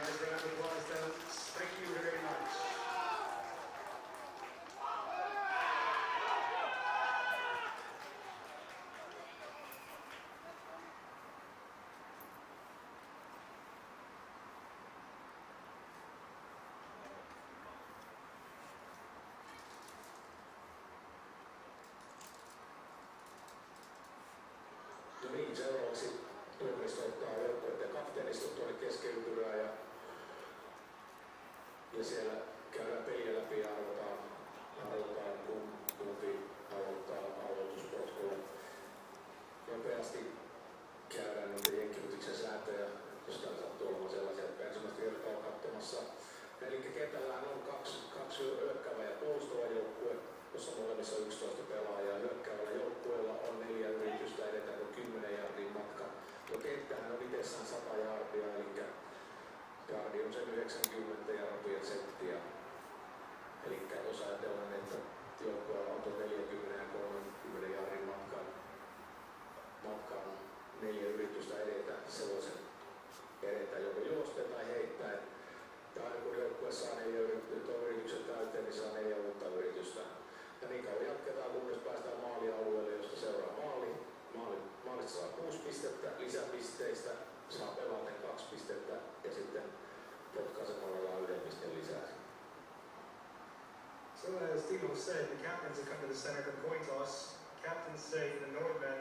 Nice round of applause, fellas. Thank you very much. No niin, seuraavaksi tuomioista ottaa joukkueiden kapteenistot tuonne keskeytymään ja siellä käydään peliä läpi ja arvotaan kumpi aloittaa aloituspotkulla. Nopeasti käydään noita jenkkiytyksen sääntöjä, jos täällä sattuu olemaan sellaisia, että ensimmäistä kertaa on katsomassa. Eli kentällähän on kaksi hyökkäävä ja puolustava joukkue, jossa molemmissa 11 pelaajaa. Hyökkäävällä joukkueella on 4 yritystä edetä kuin 10 jardin matka. Tuo kenttähän on itsessään 100 jardia, eli jardi on sen 90 jardia settiä. Eli jos ajatellaan, että joukkueella on tuo 40 ja 30 jardin matkaan 4 yritystä edetä, se voi sen edetä joko juosten tai heittäen. Ja aina kun joukkue saa 4 yritykset täyteen, niin saa 4 uutta yritystä. Ja niin kauan jatketaan, kunnes päästään maalialueelle, josta seuraa maalista saa 6 pistettä, lisäpisteistä saa pelaaten 2 pistettä ja sitten potkaisemalla 1 pisteen lisää. So as Timo said, the captains have come to the center for the coin toss. Captains say for the Nordmen,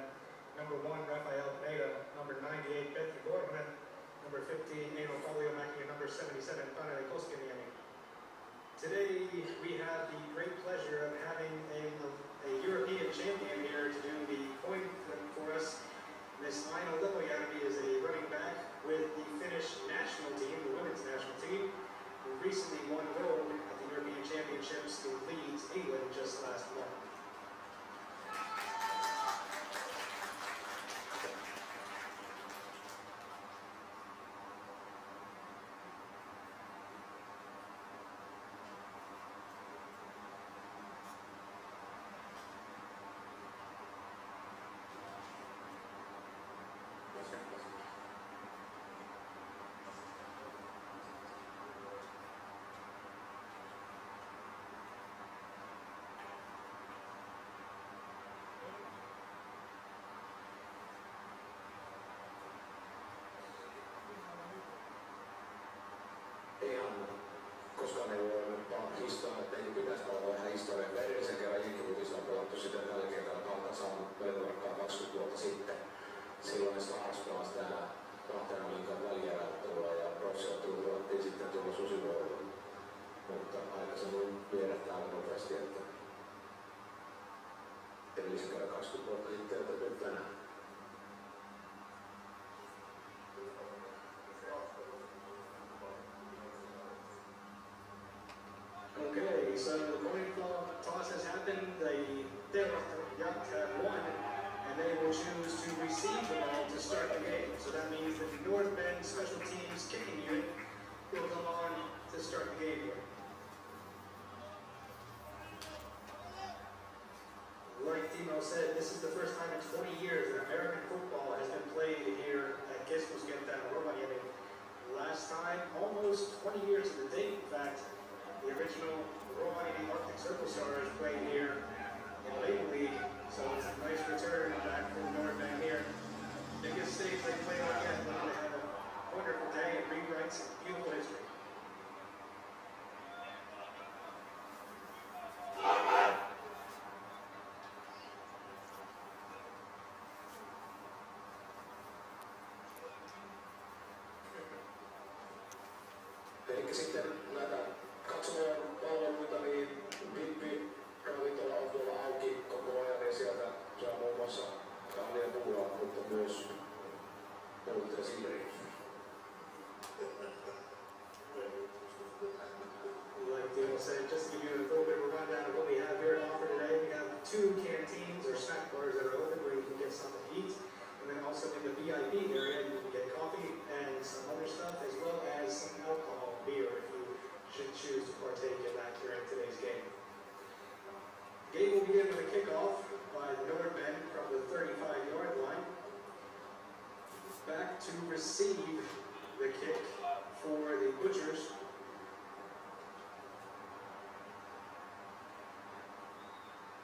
number 1 Rafael Pineda, number 98 Petri Borgman, number 15 Eino Kalliomäki, and number 77 Taneli Koskiniemi. Today we have the great pleasure of having a European champion here to do the coin flip for us. Miss Aino Lepojärvi is a running back with the Finnish national team, the women's national team, who recently won gold at the European Championships in Leeds, England just last month. Koskaan ei voi olla historiaa, että ei pitäisi olla vähän historiaa. Edellisen kerran jenkkivutista on pelattu sitten tällä kertaa kautta saanut pelurakkaa 20 vuotta sitten. Silloin ne Stars pelasi täällä kahtena liikan välieräottelua ja proffsiottelu tuotiin sitten tuolla Susivuorolla. Mutta aika se voi vierähtää aika nopeasti, että edellisen kerran 20 vuotta sitten joten tänään. Okay, so the coin toss has happened. The Teurastajat have won, and they will choose to receive the ball to start the game. So that means that the Nordmen special teams kicking unit will come on to start the game here. Like Timo said, this is the first time in 20 years that American football has been played here at Keskuskentältä Rovaniemi. Last time, almost 20 years to the date, in fact. The original Rovaniemi Nordmen played here in Lake League, so it's a nice return back for the Nordmen here. Biggest stage they played on yet, but they have a wonderful day and rewrite some beautiful history. Eli sitten näitä katsomaan palveluita, niin VIP-ravintola on tuolla auki koko ajan ja sieltä saa muun muassa kahvia ja pullaa, mutta myös olutta ja siideriä. Like Dino said, just to give you a little bit of a rundown of what we have here to offer today, we have 2 canteens or snack bars that are open where you can get something to eat. And then also in the VIP area, you can get coffee and some other stuff, as well as some alcohol, beer, if you should choose to partake in that during today's game. The game will begin with a kickoff by the Nordmen from the 35-yard line. Back to receive the kick for the Butchers.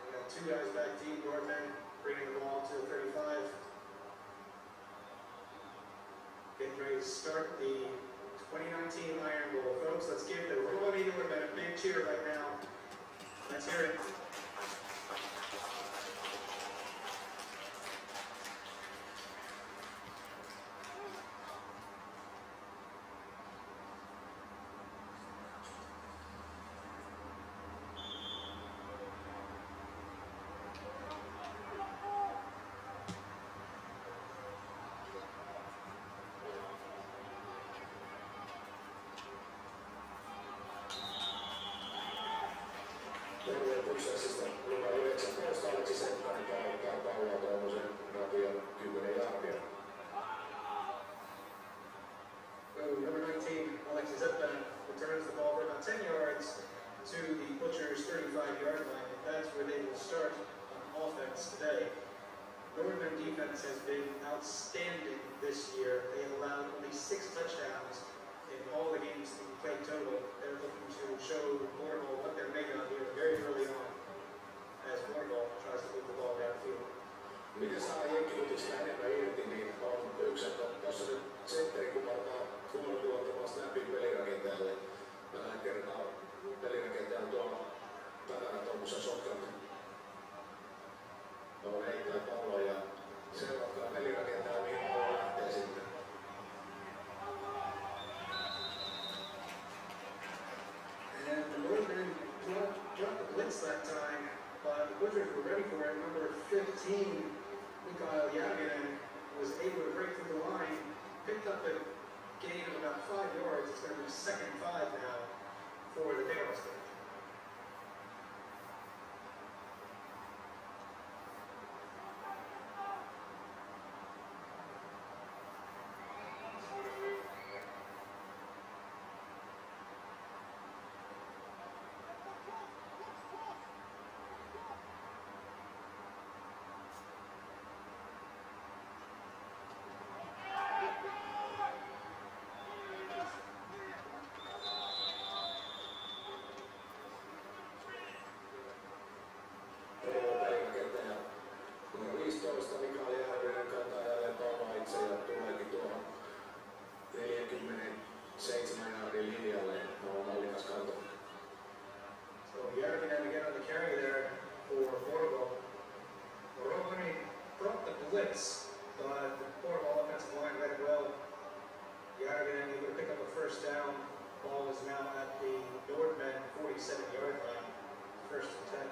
We got two guys back deep, Nordmen bringing the ball to the 35. Getting ready to start the 2019 Iron Bowl. Folks, let's give the Rovaniemi Nordmen a big cheer right now. Let's hear it. Puksessista numero 19 Aleksi Seppänen painottaa palloa tuommoisen radion 10 jardia. Number 19, Alexis Seppänen returns the ball for about 10 yards to the Butchers' 35-yard line, and that's where they will start on offense today. Nordman defense has been outstanding this year. They have allowed only 6 touchdowns in all the games that we played total. They're looking to show Porvoon what they're made of here very early on as Porvoon tries to move the ball downfield. Miten saadaan jenkkilutista enemmän irti, niin on yksi, että tuossa nyt sentteri kumartaa tuottamaan snapin pelirakentajalle. Tällä kertaa pelirakentaja on tuolla takana tuommoisen sotkan. On heittää palloa ja seuratkaa pelirakentaja, mihin pallo lähtee sitten. And the Nordmen dropped the blitz that time, but the Butchers were ready for it. Number 15, Mikael Järvinen, was able to break through the line, picked up a gain of about 5 yards. It's going to be 2nd and 5 now for the Teurastajat. But the Porvoon offensive line read it well. Järvinen able to pick up a first down. Ball is now at the Nordmen 47-yard line. 1st and 10.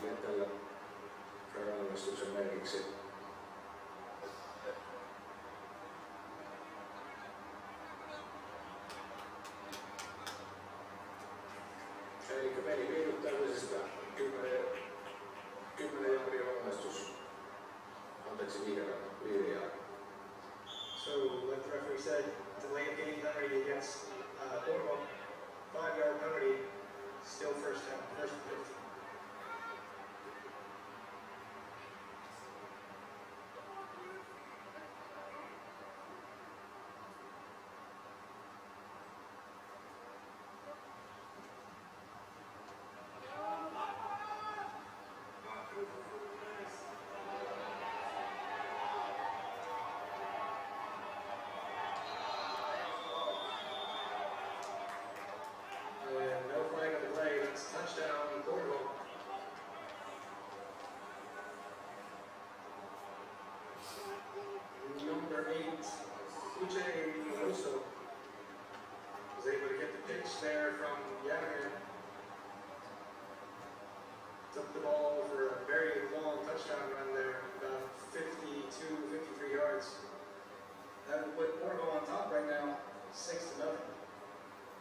Kentällä rangaistuksen merkiksi. Eli peli viidyttämisestä 10 jardia rangaistus. Anteeksi 5 jardia. So, like the referee said, delay of game penalty against Porvoon. 5-yard penalty, still first down, 1st and 15. Touchdown, Porvoon. Number 8, Uche was able to get the pitch there from Järvinen. Took the ball for a very long touchdown run there, about 52, 53 yards. That would put Porvoon on top right now, 6-0.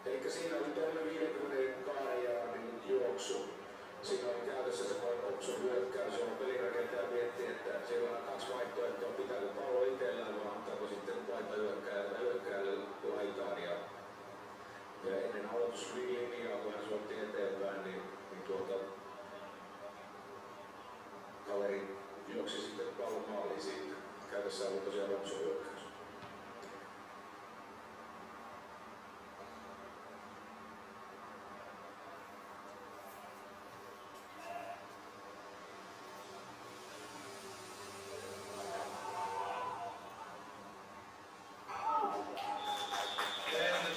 Eli siinä oli tuollainen 52 jaardin juoksu. Siinä oli käytössä se Ottelussan hyökkäys, johon pelirakentaja mietti, että siellä on 2 vaihtoehtoa, pitääkö pallo itsellään vai antaako sitten laittaa hyökkääjälle laitaan. Ja ennen aloituslinjaa, kun hän soitti eteenpäin, niin kaveri juoksi sitten pallon maaliin siitä. Käytössä oli tosiaan Ottelussan hyökkäys.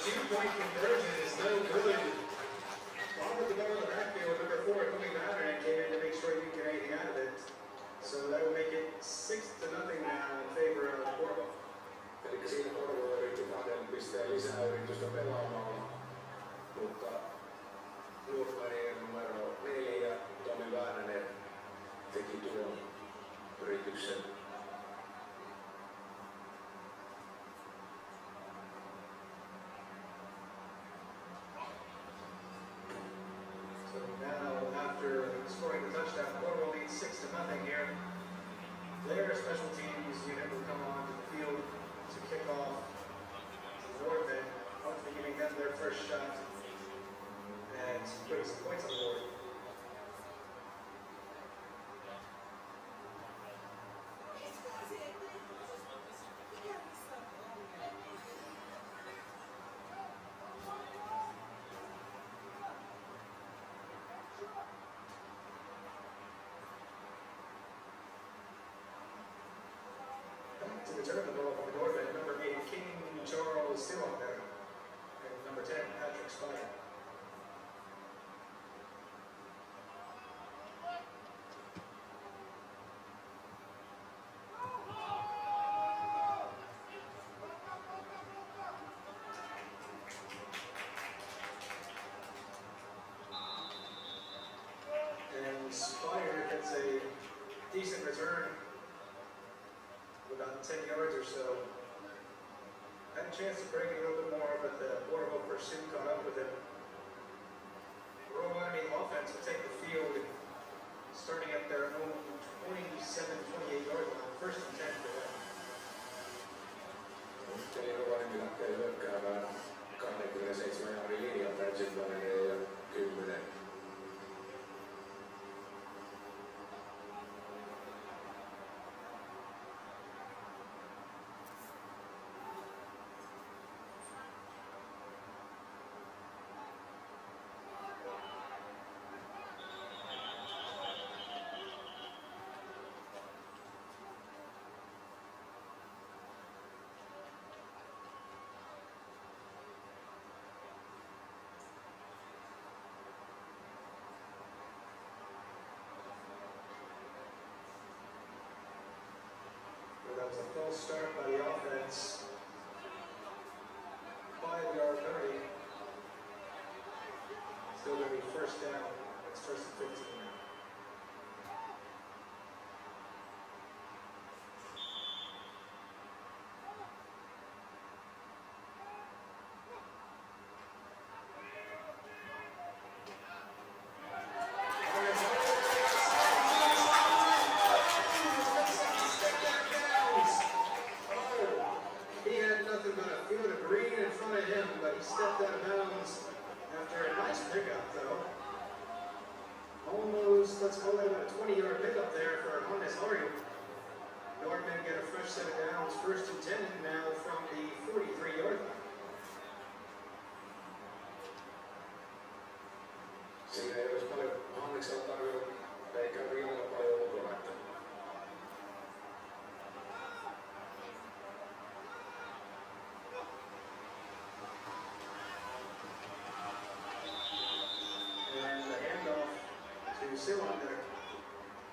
Two-point conversion is no good. Ball with the ball in the backfield, number 4 coming to Hunter and came in to make sure he didn't get anything out of it. So that will make it 6-0 now in favor of Porvoon. Eli siinä Porvoon yritti 2 pisteen lisäyritystä pelaamalla, mutta Nordmenin numero 4 Tomi Väänänen teki tuon yrityksen. Scoring the touchdown, Porvoon leads 6-0 here. Their special teams unit will come onto the field to kick off the Nordmen, hopefully giving them their first shot and putting some points on the board. To return the ball from the Nordmen, number 8, King Charles still on there, and number 10, Patrick Spire. And Spire gets a decent return. About 10 yards or so. Had a chance to break it a little bit more, but the Porvoon pursuit caught up with him. Rovaniemi offense will take the field starting at their own 27-28 yard line. First and 10 for them. Eli Rovaniemi lähtee hyökkäämään 27 yardin linjalta ensimmäinen ja 10. That was a false start by the offense. 5-yard penalty. Still going to be first down. It's first and 15 now. Stepped out of bounds after a nice pickup, though. Almost, let's call it about a 20-yard pickup there for Hannes Harju. Nordmen get a fresh set of downs, first and 10 now from the 43-yard line. Siinä ei olisi paljon Hanneksella tarjolla, eikä Riinalla paljon ulkona. Cylinder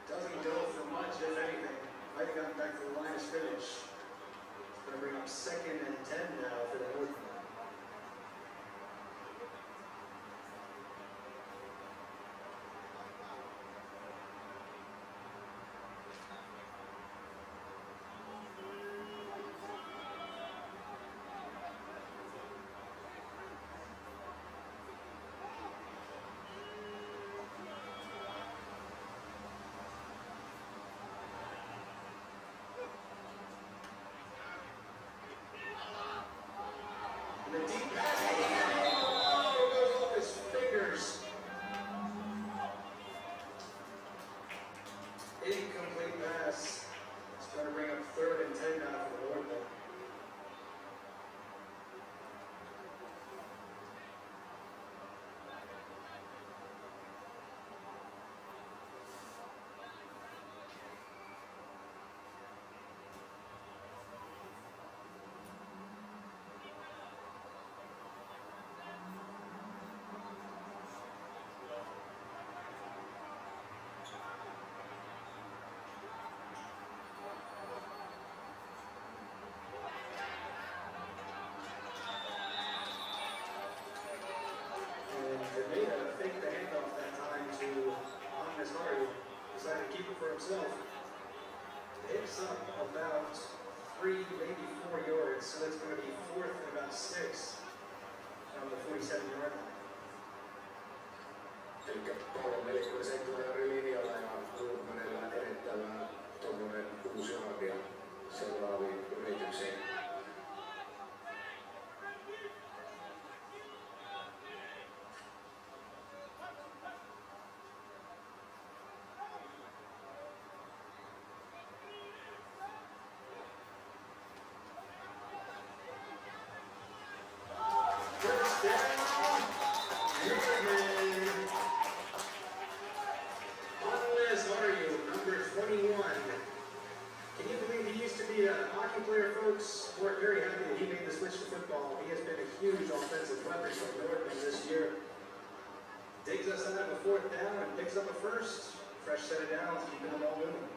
doesn't go for much, if anything. Might have gotten back to the line of scrimmage. It's going to bring up 2nd and 10 now for the Nordmen. deep pass. Oh, goes off his fingers. Incomplete pass. It's going to bring up 3rd and 10 now for the Nordmen. Decided to keep it for himself. It's up about 3, maybe 4 yards, so that's going to be 4th and about 6 on the 47-yard line. Eli pallon 47 yardin linjalla ja Nordmenillä edettävää tuommoinen 6 yardia seuraaviin yrityksiin. Player folks weren't very happy that he made the switch to football. He has been a huge offensive weapon for the Nordmen this year. Digs us out of a 4th down and picks up a 1st. Fresh set of downs, keeping them all moving.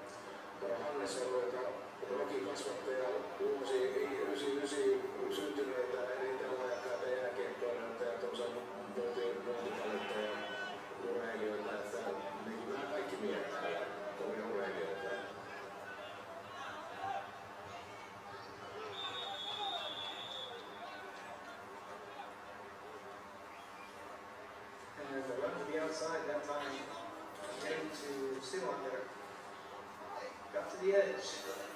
Hannes on Rokin kasvattaja uusi 99 syntyneitä eniten lahjakkaita jääkiekkoilijoita ja tuollaisia multitalentta ja urheilijoita, että niin nämä kaikki miehet täällä kovia urheilijoita. And the run to the outside that time came to Silon there. Got to the edge,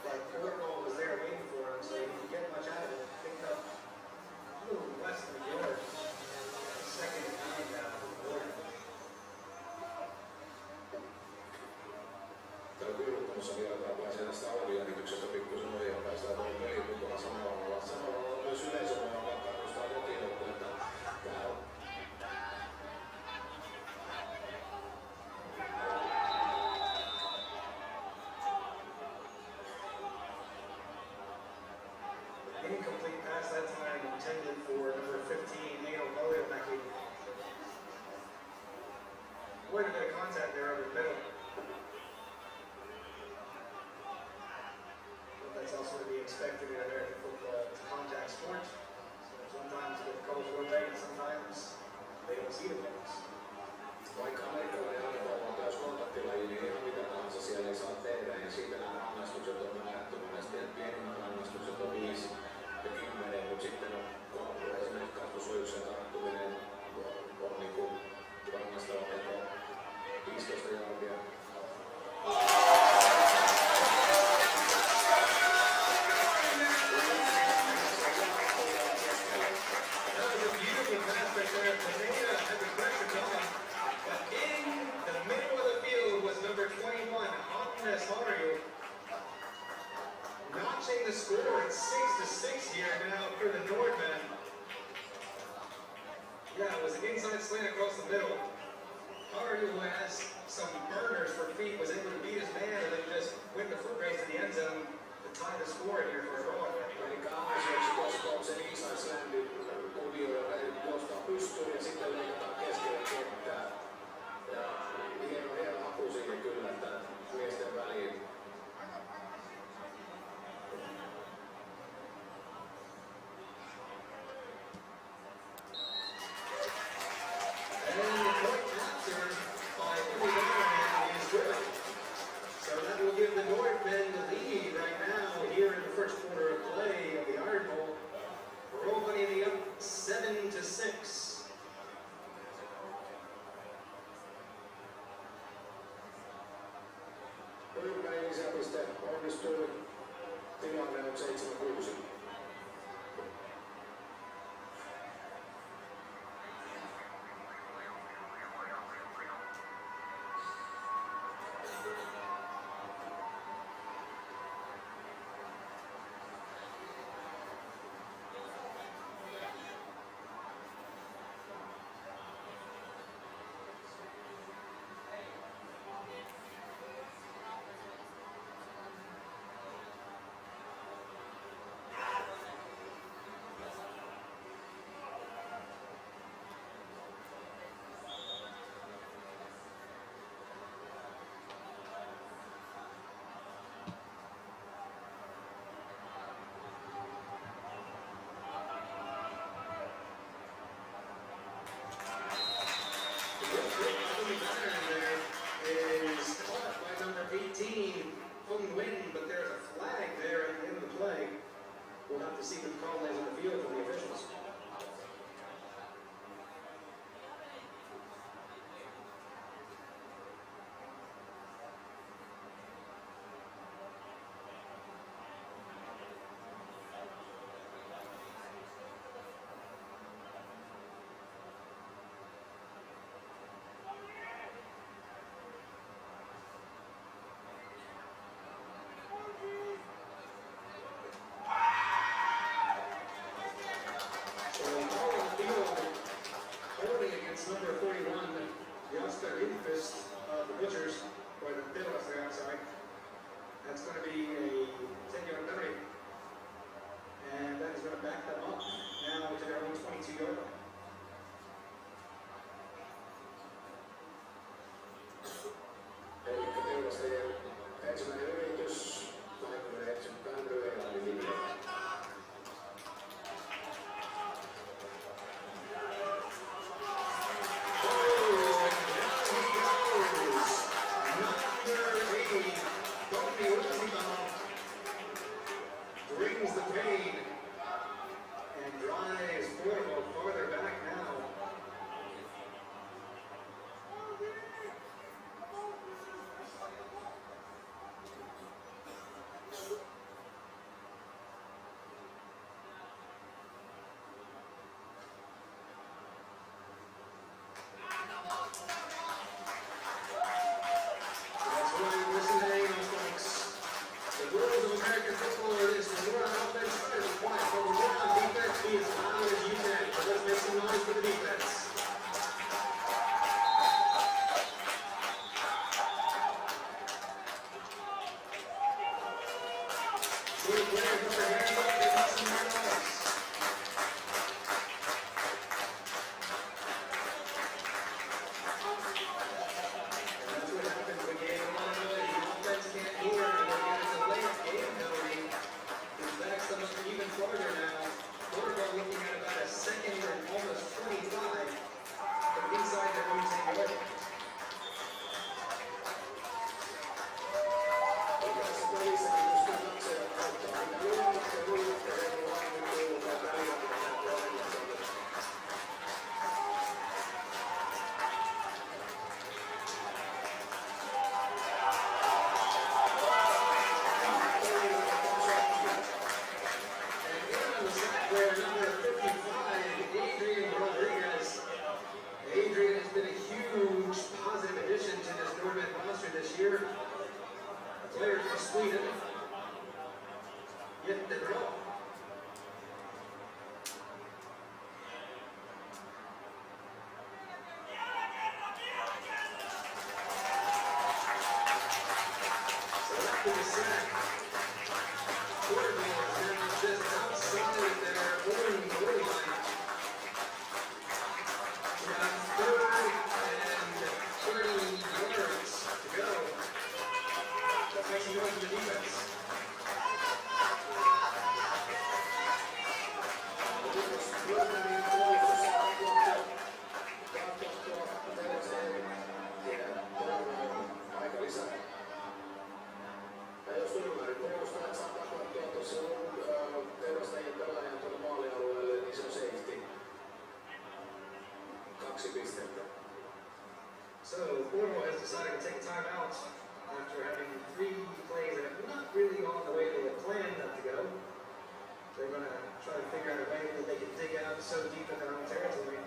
but Porvoon was there waiting for him, so he didn't get much out of it. Picked up a little less than a yard. 2nd and 9 now for the Nordmen. Täällä Kyrkossa vielä pääsee tästä alvijännityksestä pikkusen ohi ja päästään tuohon pelipukona samalla. Samalla myös yleisövoimalla kannustaa kotijoukkoja, että tää on incomplete pass that time intended for number 15, Ottelussa. Quite a bit of contact there over the middle. But that's also to be expected in American football. It's a contact sport. So sometimes the calls rotate and sometimes they don't see the balls. Vaikka amerikkalainen jalkapallo on täys kontaktilaji, niin ihan mitä tahansa siellä ei saa tehdä. Ja siitä nämä rangaistukset on määrätty monesti, että pienimmät rangaistukset on 5 ja 10, mutta sitten on esimerkiksi kasvusuojuksen tarttuminen on niin kuin rangaistava teko 15 yardia. Notching the score at 6-6 here now for the Nordmen. Yeah, it was an inside slant across the middle. Hardy, who has some burners for feet, was able to beat his man and then just win the foot race to the end zone to tie the score here for Rovaniemi. Eli Kaamaseksi tuossa on se inside slandi kuvioilla, eli nostaa pystyyn ja sitten leikataan keskellä kenttää. Ja hieno haku siihen kyllä, että miesten väliin. Give the Nordmen the lead right now here in the first quarter of play of the Iron Bowl. Rovaniemi up 7-6. teurastajien ensimmäinen yritys 21 Grönlannin linjalla. Brings the pain and drives Porvoon farther back now. That's right, listen to Amos, folks. The rules of American football are this: when we're on offense, try to be quiet. But when we're on defense, be as loud as you can. So let's make some noise for the defense. See the players put their hands up, they want some more noise. And that's what happens when you get a lot of noise. The offense can't hear, and when you get a late game penalty, it backs them up even farther now. Porvoon looking at about a second and almost 25 from inside their own 10-yard. Adrian has been a huge positive addition to this Nordmen roster this year. A player from Sweden. Jättebra. So after the sack, Porvoon is now just outside their own goal line. About 3rd and 30 yards to go. Let's make some noise for the defense. Aika lisää. Ja jos Turmari puolustajat saattaa katsoa tuossa teurastajien pelaajan tuolla maalialueelle, niin se on safety. 2 pistettä. So Porvoon has decided to take time out after having 3 plays that are not really on the way they had planned them to go. They're going to try to figure out a way that they can dig out so deep in their own territory.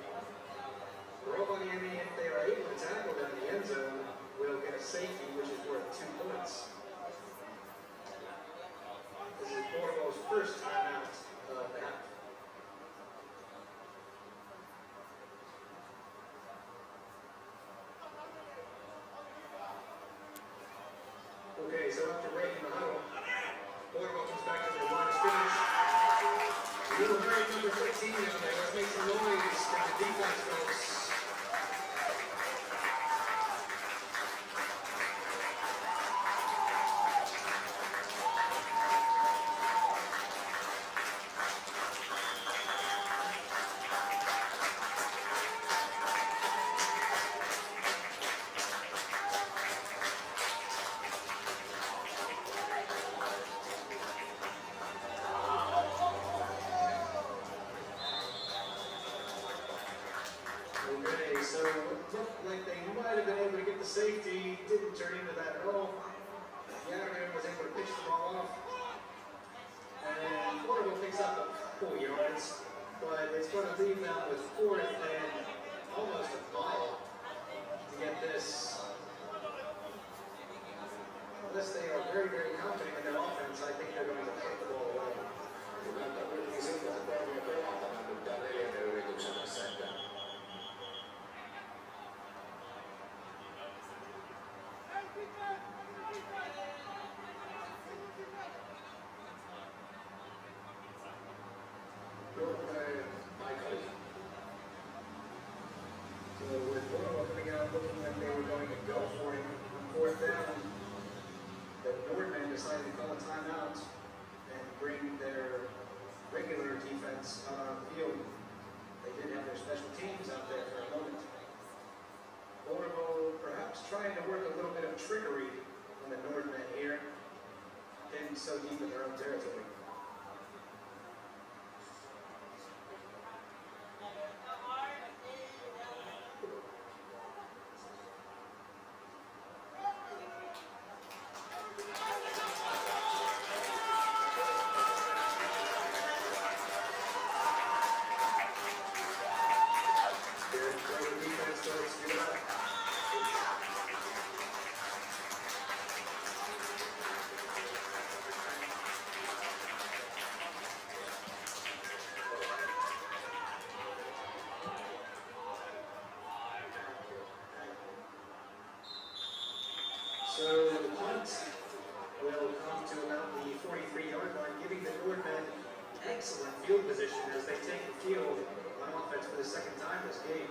Rovaniemi, if they are able to tackle them in the end zone, will get a safety, which is worth 2 points. This is Porvoon's first time out of the half. Okay, so after breaking the huddle, Porvoon comes back to their line of scrimmage. Little hurry, number 15 down there. Let's make some noise for the defense, folks. Okay, so it looked like they might have been able to get the safety, didn't turn into that at all. Järven was able to pitch the ball off. And Porvoon picks up a couple yards, but it's going to leave them with 4th and almost a mile to get this. Unless they are very, very confident in their offense, I think they're going to put the ball away. Näyttää kuitenkin siltä, että Porvoon pelaa tämän nyt tämän 4. yrityksen tässä. So with Porvoon coming out looking like they were going to go for it on 4th down, the Nordmen decided to call a timeout and bring their regular defense out on the field. They did have their special teams out there for a moment. Porvoon perhaps trying to work a little bit of trickery on the Nordmen here, getting so deep in their own territory. So the punt will come to about the 43-yard line, giving the Nordmen excellent field position as they take the field on offense for the second time this game.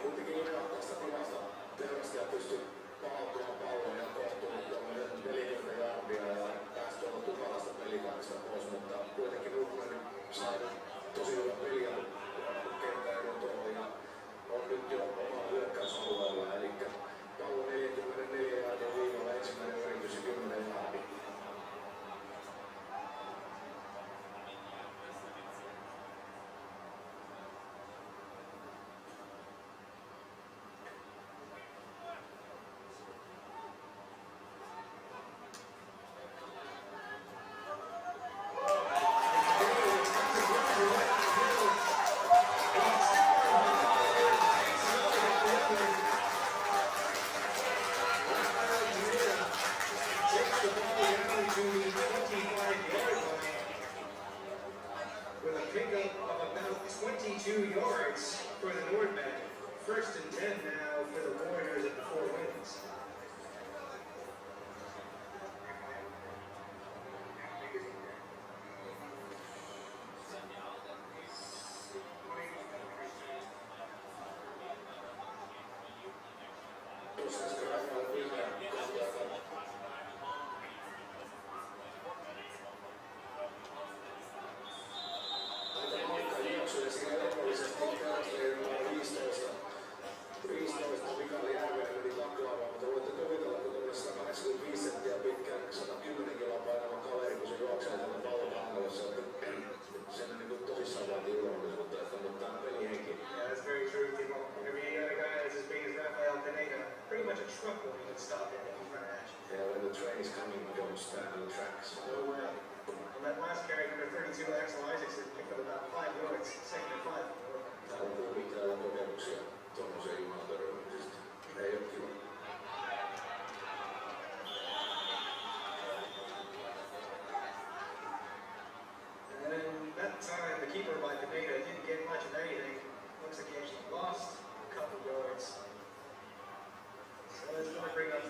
Kuitenkin tästä tilasta Teurastajat pystyi palautumaan palloon ja kohtuun 40 jardia ja pääsi tuolla tukalasta pelikaarista pois, mutta kuitenkin Nordmen sai tosi hyvä peliä kentän erotoon ja on nyt jo omalla hyökkäysalueella, eli pallo 44 jardin viivalla, ensimmäinen yritys ja 10 jardia. With a pickup of about 22 yards for the Nordmen. First and 10 now for the Warriors at the 4 wins.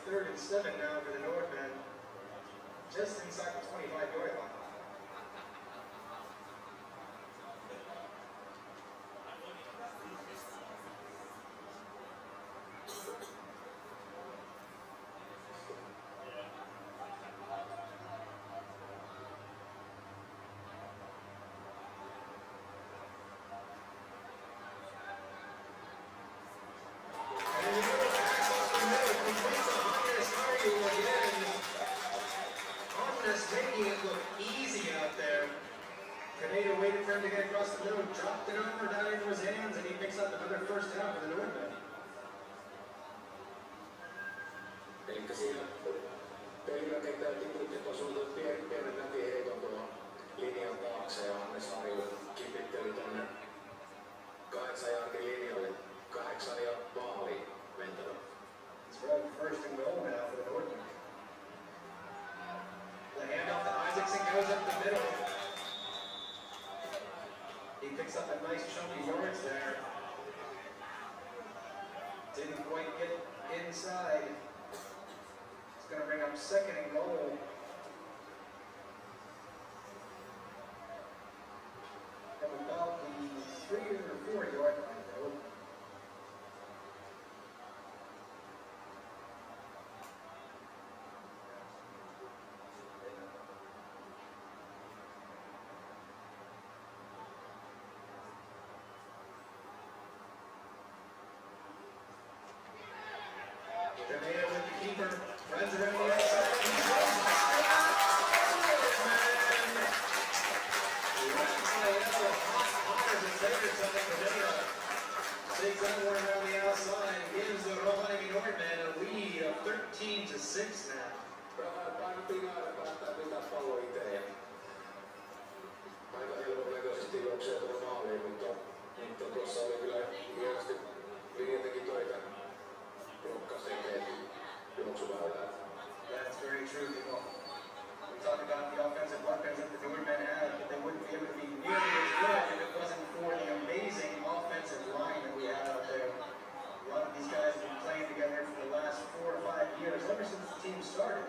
Third and 7 now for the Nordmen, just inside the 25-yard line. Making it look easy out there. Canada waited for him to get across the middle, dropped it over down into his hands, and he picks up another first down for the Nordmen. Elikkä siinä pelirakentaja tiputti tuossa pienen nätiheiton tuolla linjan taakse ja Hannes Harju kipitteli tonne 8 jardin linjalle. 8 ja maaliin mentävä. It's right, first and goal now for the Nordmen. The handoff to Isaacson goes up the middle. He picks up a nice chunky yards there. Didn't quite get inside. It's going to bring up second and goal. From about the 3 or 4 yard line though. that one around the outside gives the Rovaniemi Nordmen a lead of 13-6 now. Painottiin aina päättää pitää pallo itse ja aika helponnäköisesti juoksee tuolla maaliin, mutta tuossa oli kyllä hienosti linja teki töitä blokkasi eteen juoksuväylää. That's very true, people. We talk about the offensive weapons that the Nordmen have, but they wouldn't be able to be nearly as good if it wasn't for the amazing offensive line that we have out there. A lot of these guys have been playing together for the last 4 or 5 years, ever since the team started.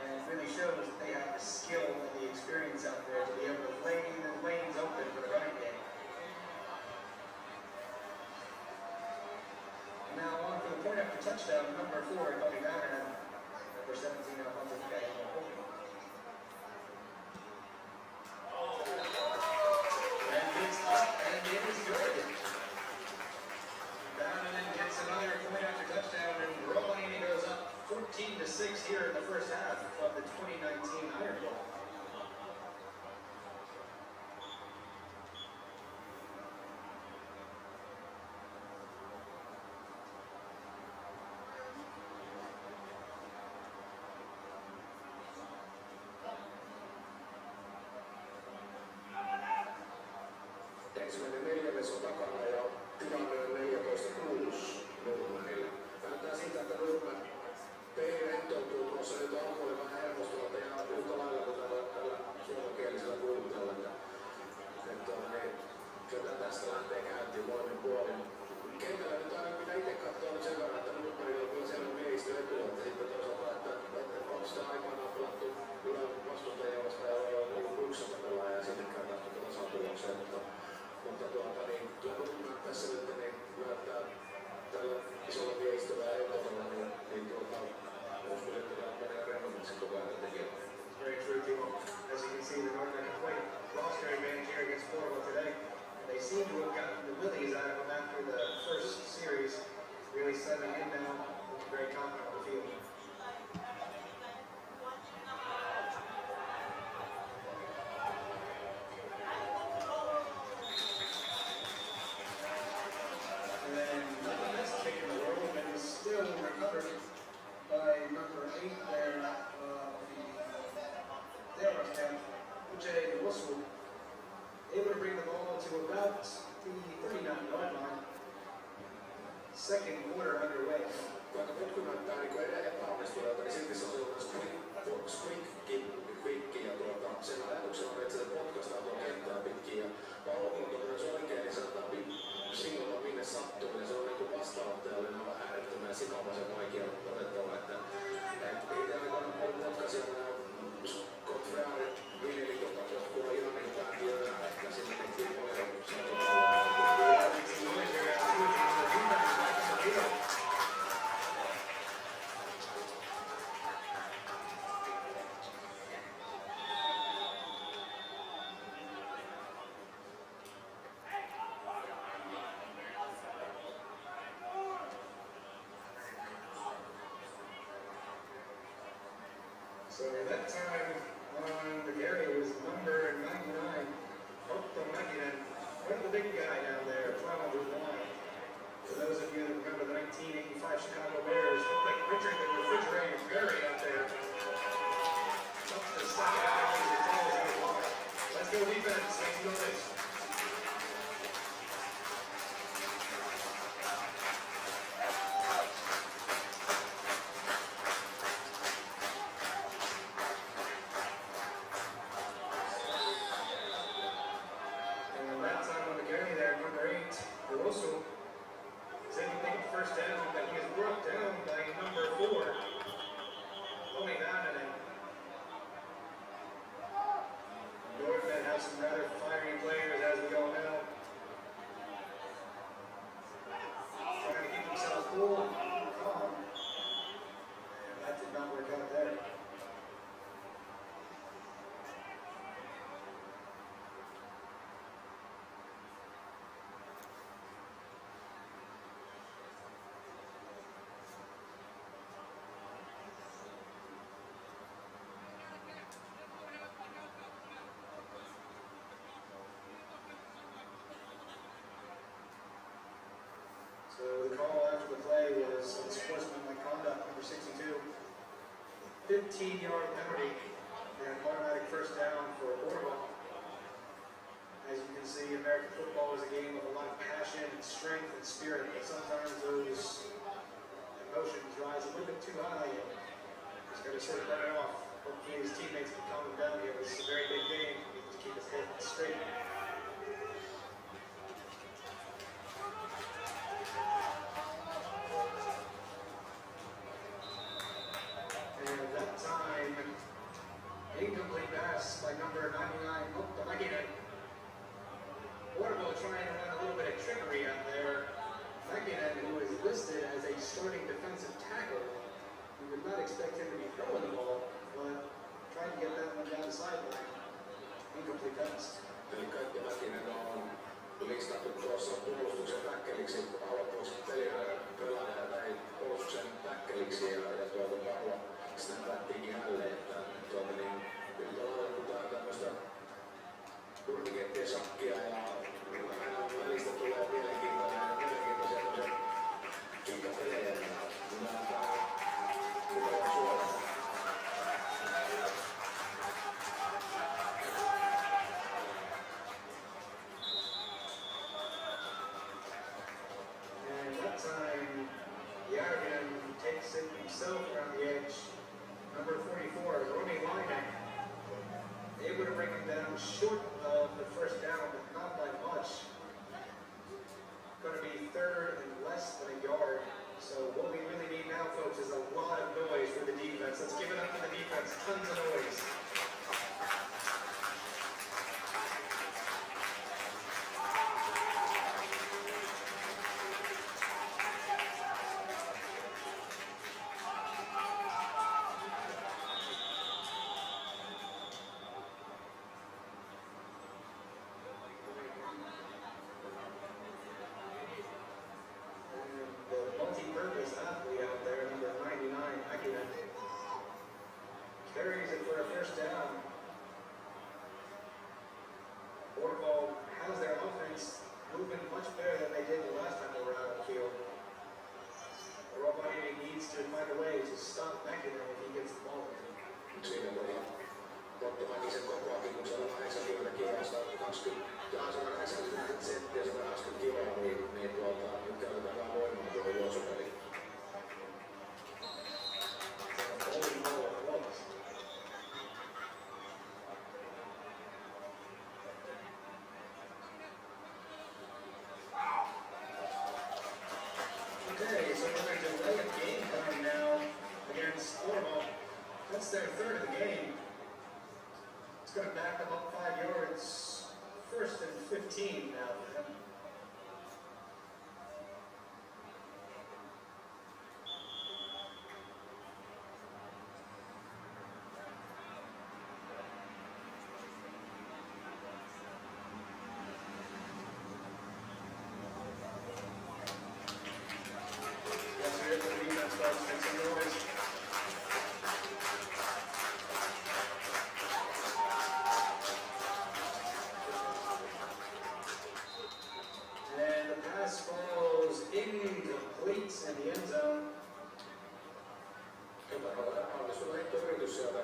And it really shows that they have the skill and the experience out there to be able to lay the lanes open for the running game. And now on for the point after touchdown, number 4, coming down, and number 17, offensive guy. And it's up, and it is good. Down gets another point after touchdown, and Rovaniemi goes up 14-6 here in the first half of the 2019 Iron Bowl. Ensimmäinen neljännes on takana ja tilanne on 14-6 Nordmenille. Näyttää siltä, että Nordmen peli rentoutuu tuossa nyt alkuun vähän hermostunut ja yhtä lailla kuin tällä suomenkielisellä kuluttajalla. Kyllä tästä lähtee käyntiin molemmin puolin. Kentällä nyt aina pitää itse katsoa nyt sen verran, että Nordmenilla on kyllä selvä miehistö etu, että sitten toisaalta, että onko sitä aikanaan pelattu kyllä vastustajia vastaan ja on 11 pelaajaa ja sitten käydään tasatulokseen, mutta tuo Nordmen tässä nyt niin näyttää tällä isolla miehistöllä ja epätavalla, niin uskon, että tämä menee rennomiksi koko ajan tekemään. Very true, Timo. As you can see, the Nordmen have played roster advantage here against Porvoon today. And they seem to have gotten the willies out of them after the first series, really settling in now, looking very confident on the field. And then nothing else kick in the world, and is still recovered by number 8 there, Teurastajat, Ottelussa, able to bring the ball to about the 39-yard line. Second quarter underway. Vaikka potku näyttää niin epäonnistuneelta, niin silti se on quick ja sen ajatuksena on, että se potkaistaan tuon kenttää pitkin ja pallokunta on myös oikein, niin se antaa singota minne sattuu ja se on niin vastaanottajalle aivan äärettömän sikamaisen vaikea otettava, että itse aikana potkaisijana Scott Freari viljeli tuota potkua ihan niin päätiöönä, että sinne tehtiin paljon So that time on the Gary was number 99, Rautamalja, one of the big guy down there, plowing with line. For those of you that remember the 1985 Chicago Bears, looked like Richard the Refrigerator Perry out there. Up to the second half, he's as tall as he can walk. Let's go defense, let's go this. Also So the call after the play was unsportsmanlike conduct, number 62. 15-yard penalty and automatic first down for Porvoon. As you can see, American football is a game of a lot of passion and strength and spirit, but sometimes those emotions rise a little bit too high and he's got to sort of burn it off. Hopefully his teammates can calm him down here. This is a very big game. He needs to keep his head straight. And that time, incomplete pass by number 99, Ottelussa. Porvoon trying to run a little bit of trickery out there. Mäkinen, who is listed as a starting defensive tackle, you would not expect him to be throwing the ball, but trying to get that one down the sideline. Incomplete pass. Eli kaikki Mäkinen on listattu tuossa puolustuksen päkkeliksi, aloittavaksi pelaaja tai puolustuksen päkkeliksi ja pallo snapattiinkin hänelle, että kyllä on tämmöistä turnikenttien shakkia ja välistä tulee mielenkiintoisia kikkapelejä ja mukava suoraan. And that time, Järven takes it himself around the edge. Number 44, Rovaniemi, able to bring him down short of the first down, but not by much. Going to be third and less than a yard. So what we really need now, folks, is a lot of noise for the defense. Let's give it up for the defense. Tons of noise. Multi-purpose athlete out there, number 99, Mäkinen, carries it for a first down. Porvoon has their offense moving much better than they did the last time they were out on the field. Rovaniemi needs to find a way to stop Mäkinen if he gets the ball. Siinä Totta Mäkisen kokoakin, kun se on 80 kiloa, 180 senttiä, 120 kiloa, niin nyt käytetään vähän voimaa tuohon juoksupeliin. Okay, so we're going to delay a game coming now against Porvoon. That's their third of the game. It's going to back them up 5 yards. First and 15 now for them. Yes, here's the defense, folks. Make some noise. And the pass falls incomplete in the end zone. Sulla heittoyritys sieltä.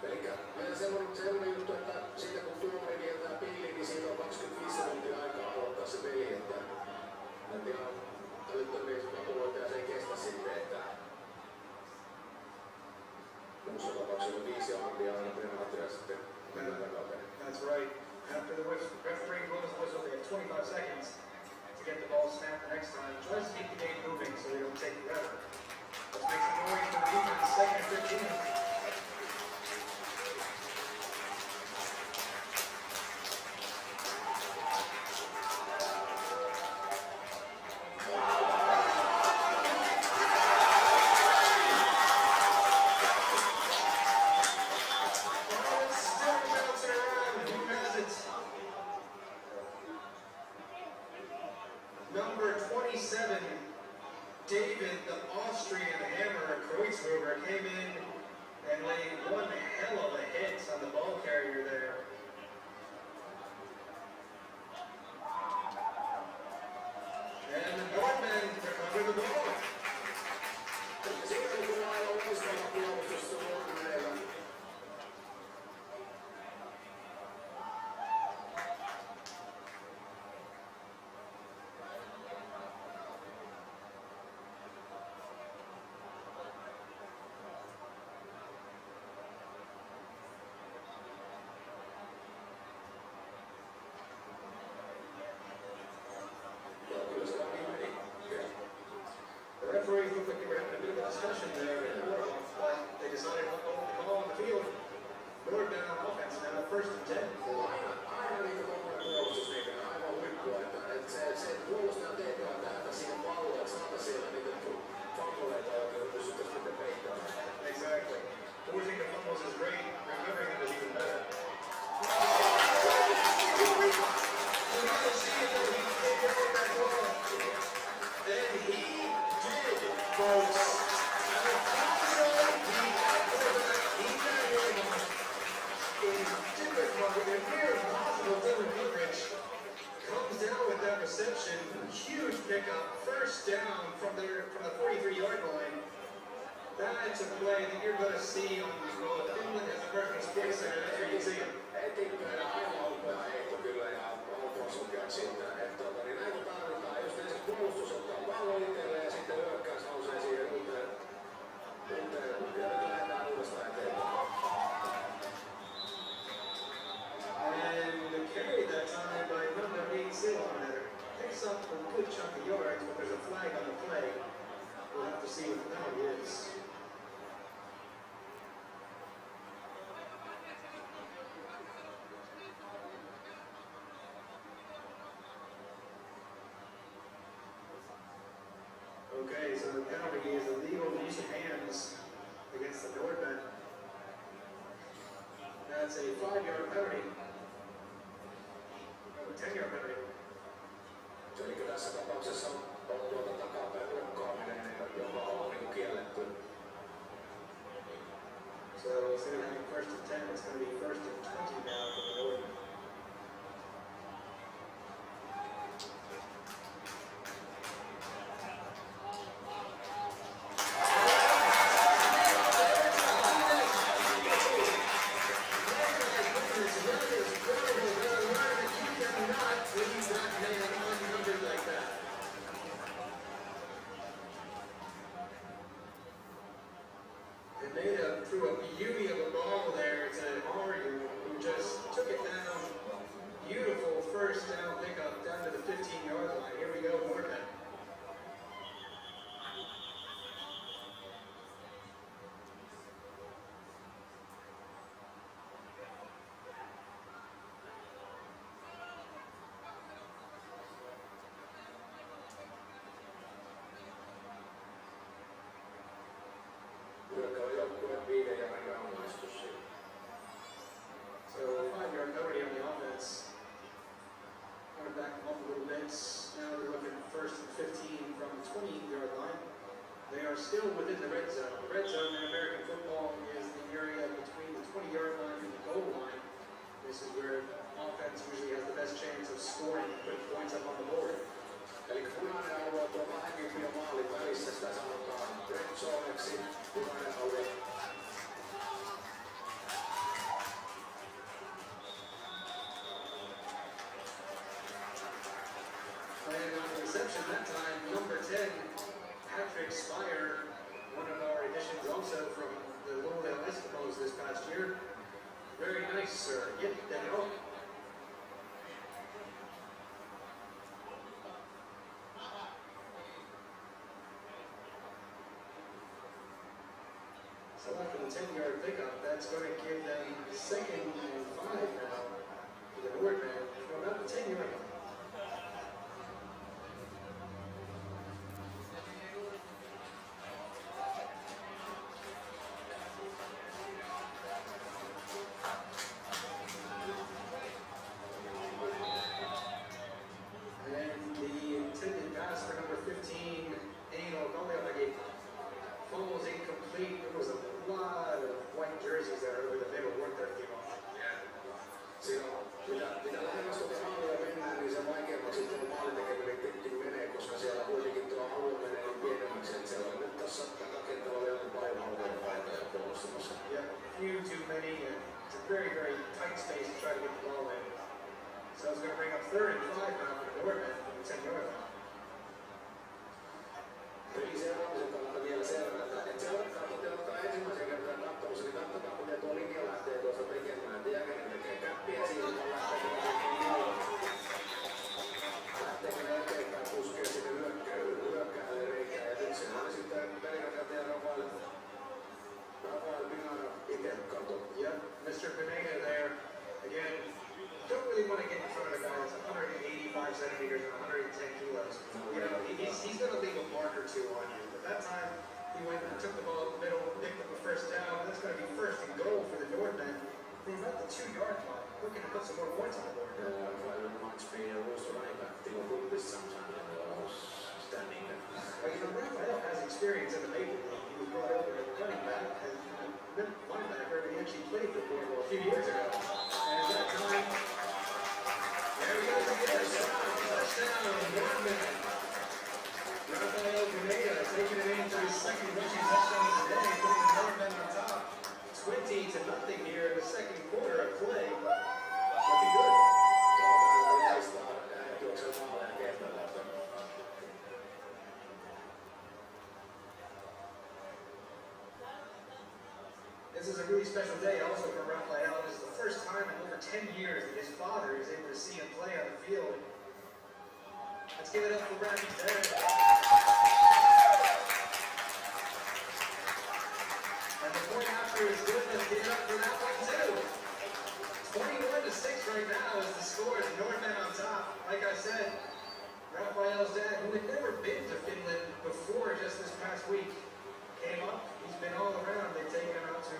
Elikkä meillä sellainen juttu, että siitä kun tuomari vietää peliin, niin siitä on 25 sekuntia aikaa aloittaa se peli. Että en tiedä, älyttömiä vatuloitaja se ei kestä sitten, että muussa tapauksessa 5 jardia aina penaltia ja sitten mennään takaisin. That's right. After the referee blows the whistle, they have 25 seconds to get the ball snapped the next time. Tries to keep the game moving so they don't take forever. Let's make some noise for the defense. Second and 15. Number 27, David, the Austrian hammer, Kreuzberger, came in and laid one hell of a hit on the ball carrier there. And the Nordmen folks. Comes down with that reception, huge pickup, first down from the 43-yard line. That's a play that you're going to see on Finland at the American Sports Center. That's where you see it. And carried that time by number 8 Siloner. Picks up a good chunk of yards, but there's a flag on the play. We'll have to see what the penalty is. Okay, so the penalty is illegal use of hands against the Nordmen. That's a 5-yard penalty. 10-yard penalty. Eli tässä tapauksessa on tuota takapäin blokkaaminen, joka on kielletty. So instead of having first and 10, it's going to be first and 20 now for the Nordmen. Threw a beauty of a ball there to Mario, who just took it down. Beautiful first down pickup down to the 15-yard line. Here we go, Nordmen. So 5-yard penalty on the offense. Going back them up a little bit. Now they're looking first and 15 from the 20-yard line. They are still within the red zone. The red zone in American football is the area between the 20-yard line and the goal line. This is where offense usually has the best chance of scoring and putting points up on the board. Eli punainen alue tuo vähänkin jo maalin välissä, sitä sanotaan red zoneksi, punainen alue. And on the reception that time, number 10, Patrick Spire, one of our additions also from the Lowell Eskimos this past year. Very nice, sir. Get that on. So after the 10-yard pickup, that's going to give them 2nd and 5 now for the Nordmen. Well, not the 10-yard line. Falls incomplete. There was a lot of white jerseys there over the middle. Weren't there, came off? Mitä lähemmäs tuota maalia mennään, niin se vaikeammaksi tuo maalintekeminen menee, koska siellä kuitenkin tuo alue menee niin pienemmäksi, että siellä on nyt tässä takakentällä oli aivan painoalueen paitoja puolustamassa. Yeah, few too many, and it's a very, very tight space to try to get the ball in. So it's going to bring up 3rd and 5 now for the Nordmen from the 10-yard line. Pelin seuraamisen kannalta vielä seurata, että seuratkaa, kun te ottaa ensimmäisen kertaan katsomassa, niin katsokaa, miten tuo linja lähtee tuosta tekemään, että Jäkenen tekee käppiä siinä, kun lähteekö ne eteenpäin, puskee sinne hyökkäälle reikään, ja nyt siinä oli sitten pelirakentaja Rafael Pinara itse kato. Yep, Mr. Pineda there, again, don't really want to get in front of a guy that's 185 centimeters played for Porvoon a few years ago. And that time, there he goes again. Touchdown, Nordmen. Rautamalja taking it into his second rushing touchdown today, putting the Nordmen on top. 20-0 here in the second quarter of play. Looking good. This is a really special day also for Rafael. This is the first time in over 10 years that his father is able to see him play on the field. Let's give it up for Rafi's dad. And the point after is good. Let's give it up for that one too. 21-6 right now is the score. The Nordmen on top. Like I said, Rafael's dad, who had never been to Finland before just this past week, came up. He's been all around. They've taken him out to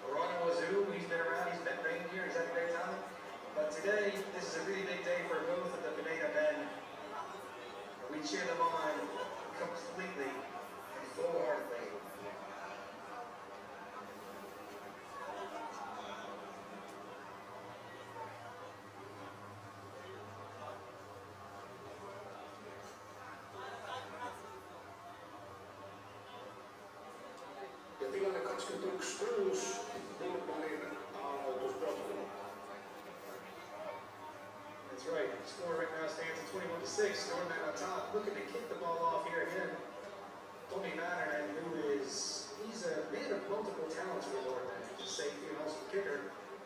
Rovaniemi. He's been around. He's met reindeer. He's had a great time. But today, this is a really big day for both of the Veneta men. We cheer them on completely and full-heartedly. Ja tilanne 21-6, Porvoonin aloituspotku. That's right. The score right now stands at 21-6. Nordmen on top, looking to kick the ball off here again. Tommy Mannerheim, he's a man of multiple talents for Nordmen. He's a safety and also a kicker.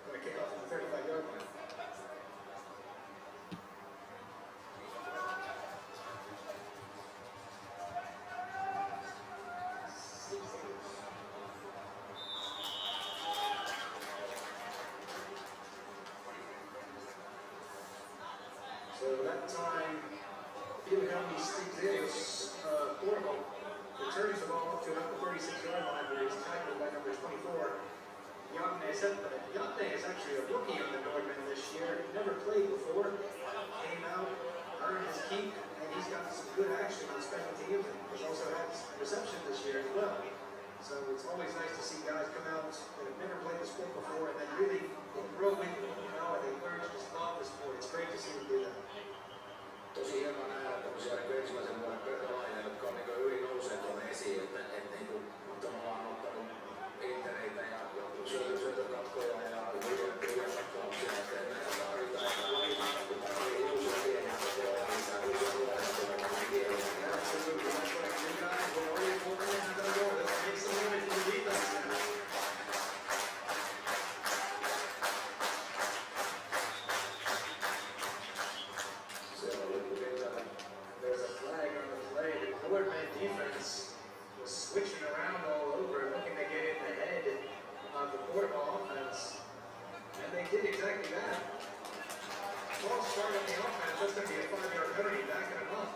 Going to kick off at the 35-yard line. So that time, Felix Stigzelius Porvoon returns the ball up to about the 36-yard line, where he's tackled by number 24, Yatne. Yatne is actually a rookie on the Nordmen this year. He never played before, came out, earned his keep, and he's got some good action on special teams, and he's also had some reception this year as well. So it's always nice to see guys come out that have never played the sport before and then really grow into it. You know, and they learn to just love the sport. It's great to see them do that. Tosi hienoa nähdä tämmöisiä ensimmäisen vuoden pelaajia, jotka on hyvin nousseet tuonne esiin, että tavallaan ottanut intereitä ja syötökatkoja ja hyviä satkauksia, että näitä tarvitaan, että kun tarvii uusia pieniä tekoja lisää, uusia nuoria tulee kieliä. Absolutely. That's right. You guys will always want to have that more. That makes the limit to the defense now. There's a flag on the play. The Nordmen defense was switching around all over, looking to get in the head of the Porvoon offense. And they did exactly that. Ball started on the offense. That's going to be a 5-yard penalty, backing them up.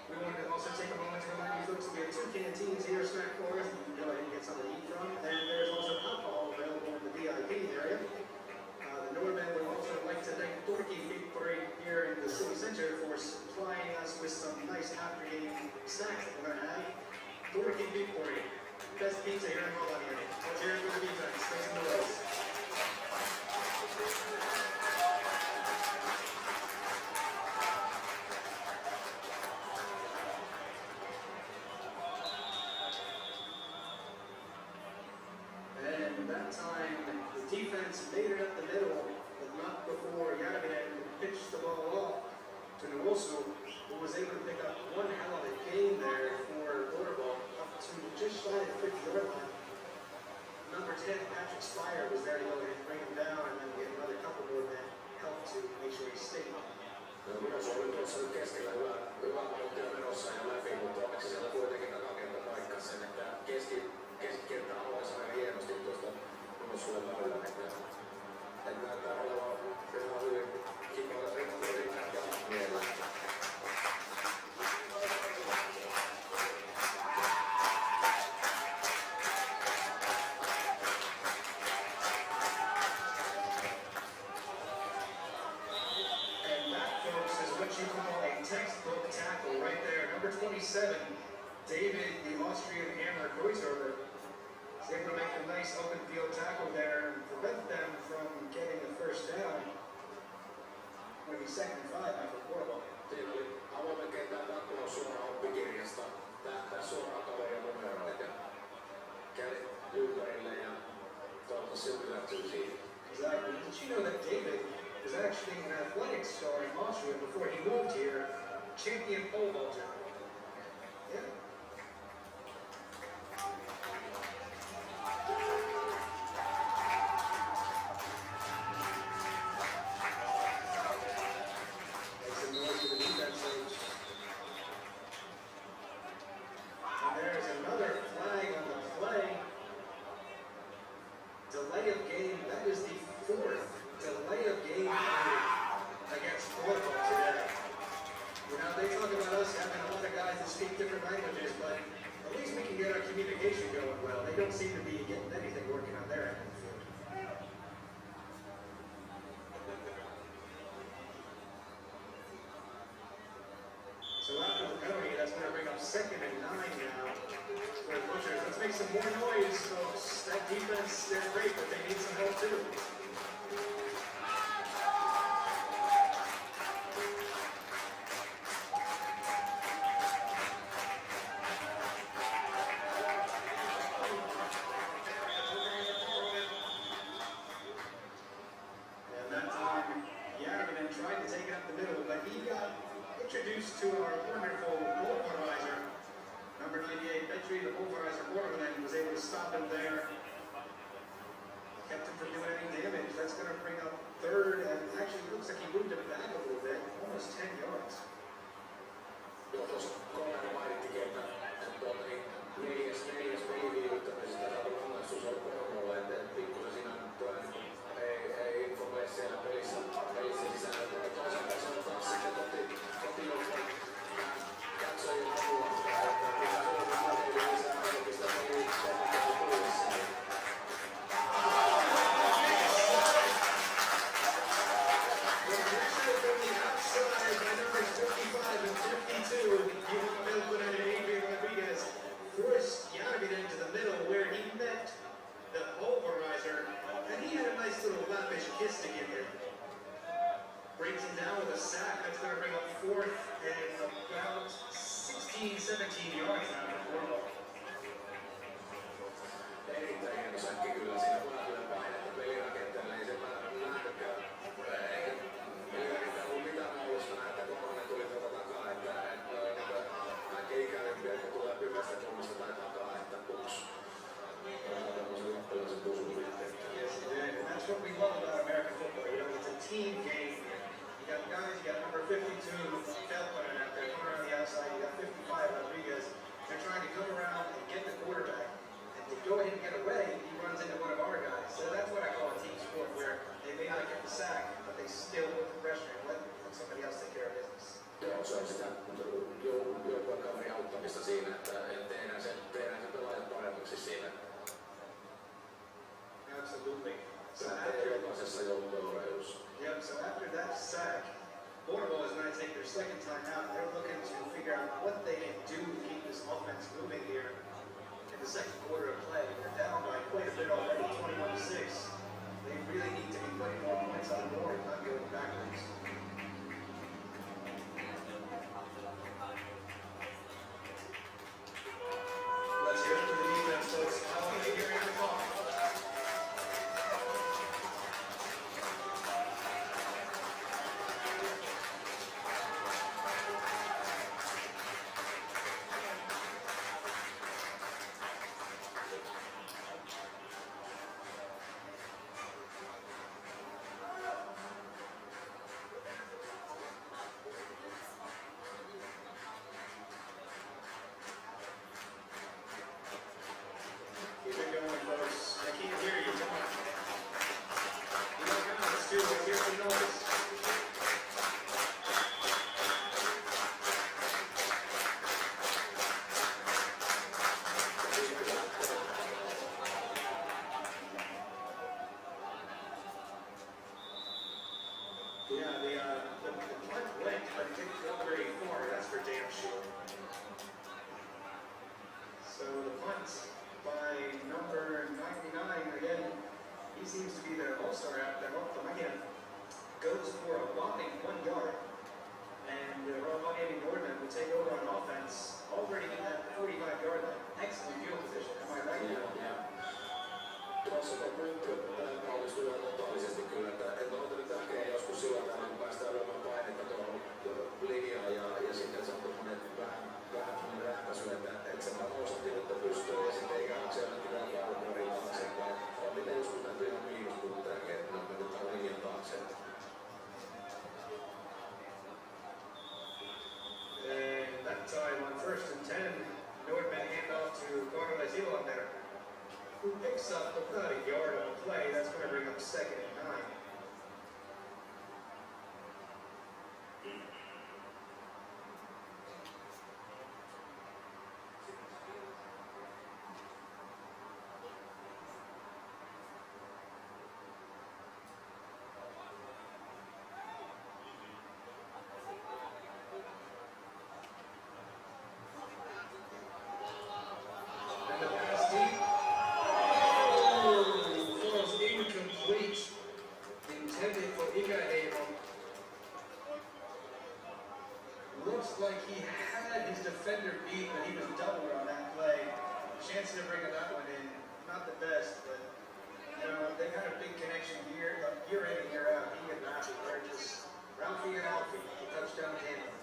We wanted to also take a moment to remind you folks that we have 2 canteens here, snack bars, you can go ahead and get something to eat from. And there's also alcohol available in the VIP area. The Nordmen would also like to thank Torki Big Parade here in the city center for supplying us with some nice after-game snacks that we're going to have. Torki Big Parade, best pizza here in Rovaniemi. Let's hear it for the defense. Facing the Rose. And that time, the defense made it up the middle, but not before Järvinen pitched the ball off to Nuosu, who was able to pick up one hell of a gain there for Porvoon, up to just shy of the 50-yard line. Number 10, Patrick Spire, was there to go ahead and bring him down, and then get another couple more men help to make sure he stayed on. Minussa oli tuossa nyt keskellä hyvä vauhtia menossa ja läpi, mutta onneksi siellä kuitenkin takakenttä paikkas sen, että keskikenttä aloisi aina hienosti tuosta Nuosulle väylä. Että näyttää olevan hyvin kipailla rikkoja ja mielellä. And that, folks, is what you call a textbook tackle right there. Number 27 David, the Austrian hammer Kreuzberger, is able to make a nice open field tackle there and prevent them from getting the first down. Going to be 2nd and 5 after Porvoon. Siinä oli avoimen kentän taklaus suoraan oppikirjasta. Tähtää suoraan kaveria numeroit ja kädet ympärille ja toivottavasti se hyväksyy siitä. Exactly. Did you know that David was actually an athletics star in Austria before he moved here? Champion pole vaulter. Yeah. So after the penalty, that's going to bring up 2nd and 9 now for the Butchers. Let's make some more noise, folks. That defense, they're great, but they need some help too. And that time, Järvinen tried to take it up the middle, but he got introduced to our wonderful pulverizer. Number 98, Petri, the pulverizer Porvoon, was able to stop him there. Kept him from doing any damage. That's going to bring up 3rd, and actually looks like he moved it back a little bit, almost 10 yards. Joo, tuossa kolmeen mainittikin, että neljäs peliviivyttämisestä saatu rangaistus oli Porvoolle, että pikkusen siinä ei informoi siellä pelissä sisällä. Toisaalta se on taas sitten kotijoukkojen katsojien apua, että mitä Suomessa ei lisää ajatista peliä tullessa. Forced Järvinen to the middle where he met the pulverizer, and he had a nice little lavish kiss to give him. Brings him down with a sack. That's going to bring up 4th and about 16, 17 yards now for Porvoon. Erittäin hieno säkki kyllä siinä puolella painetta pelirakenteella, ei se nähdäkään. Pelirakenteella on mitään maulusta nähdä, että kokoinen tuli tuolta takaa, että kaikki ikävimpiä, kun tulee pykästä kulmasta tai takaa, että puks. Tämmöisen lappelaisen pusun liitteen. Yes, he did. And that's what we love about American football. You know, it's a team game. You got guys, you got number 52, Feltman out there coming around the outside. You got 55, Rodriguez. They're trying to come around and get the quarterback. And to go ahead and get away, he runs into one of our guys. So that's what I call a team sport, where they may not get the sack, but they still put the pressure and let somebody else take care of business. Joo, se on sitä joukkueen kaverin auttamista siinä, että tehdään se pelaajat paremmaksi siinä. Absolutely. Jokaisessa joukkueurheilussa. Yep, so after that sack, Porvoon is going to take their 2nd time out. They're looking to figure out what they can do to keep this offense moving here in the 2nd quarter of play. They're down by quite a bit already, 21-6. They really need to be putting more points on the board, not going backwards. Let's hear it for the defense, folks. I want to hear it talk. who picks up about a yard on the play. That's going to bring up 2nd and 9. And the pass deep. Oh, falls incomplete. Intended for Ikaheimo. Looks like he had his defender beat, but he was doubled on that play. Chances of bringing that one in, not the best, but you know, they've had a big connection year in and year out. He and Matthew, they're just Ralphie and Alfie, touchdown tandem.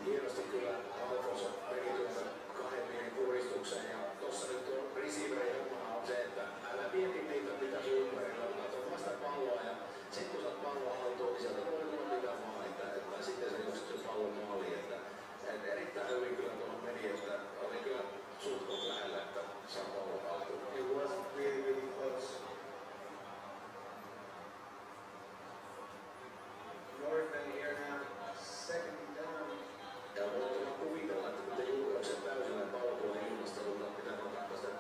Hienosti kyllä Alfonso meni tuossa 2 miehen puristukseen ja tuossa nyt tuo receiverin homma on se, että älä mieti niitä mitä sun ympärillä on. Otat vasta palloa ja sit kun saat palloa haltuun, niin sieltä voi tulla mitä vaan, että sitten se juokset sen pallon maaliin. Että erittäin hyvin kyllä tuohon meni, että oli kyllä suht lähellä, että saa pallon haltuun. It was really, really close. Nordmen here now, 2nd down. Ja voin kuvitella, että kun te julkaukset täysillä pallo tulee ilmasta, kun pitää ottaa sitä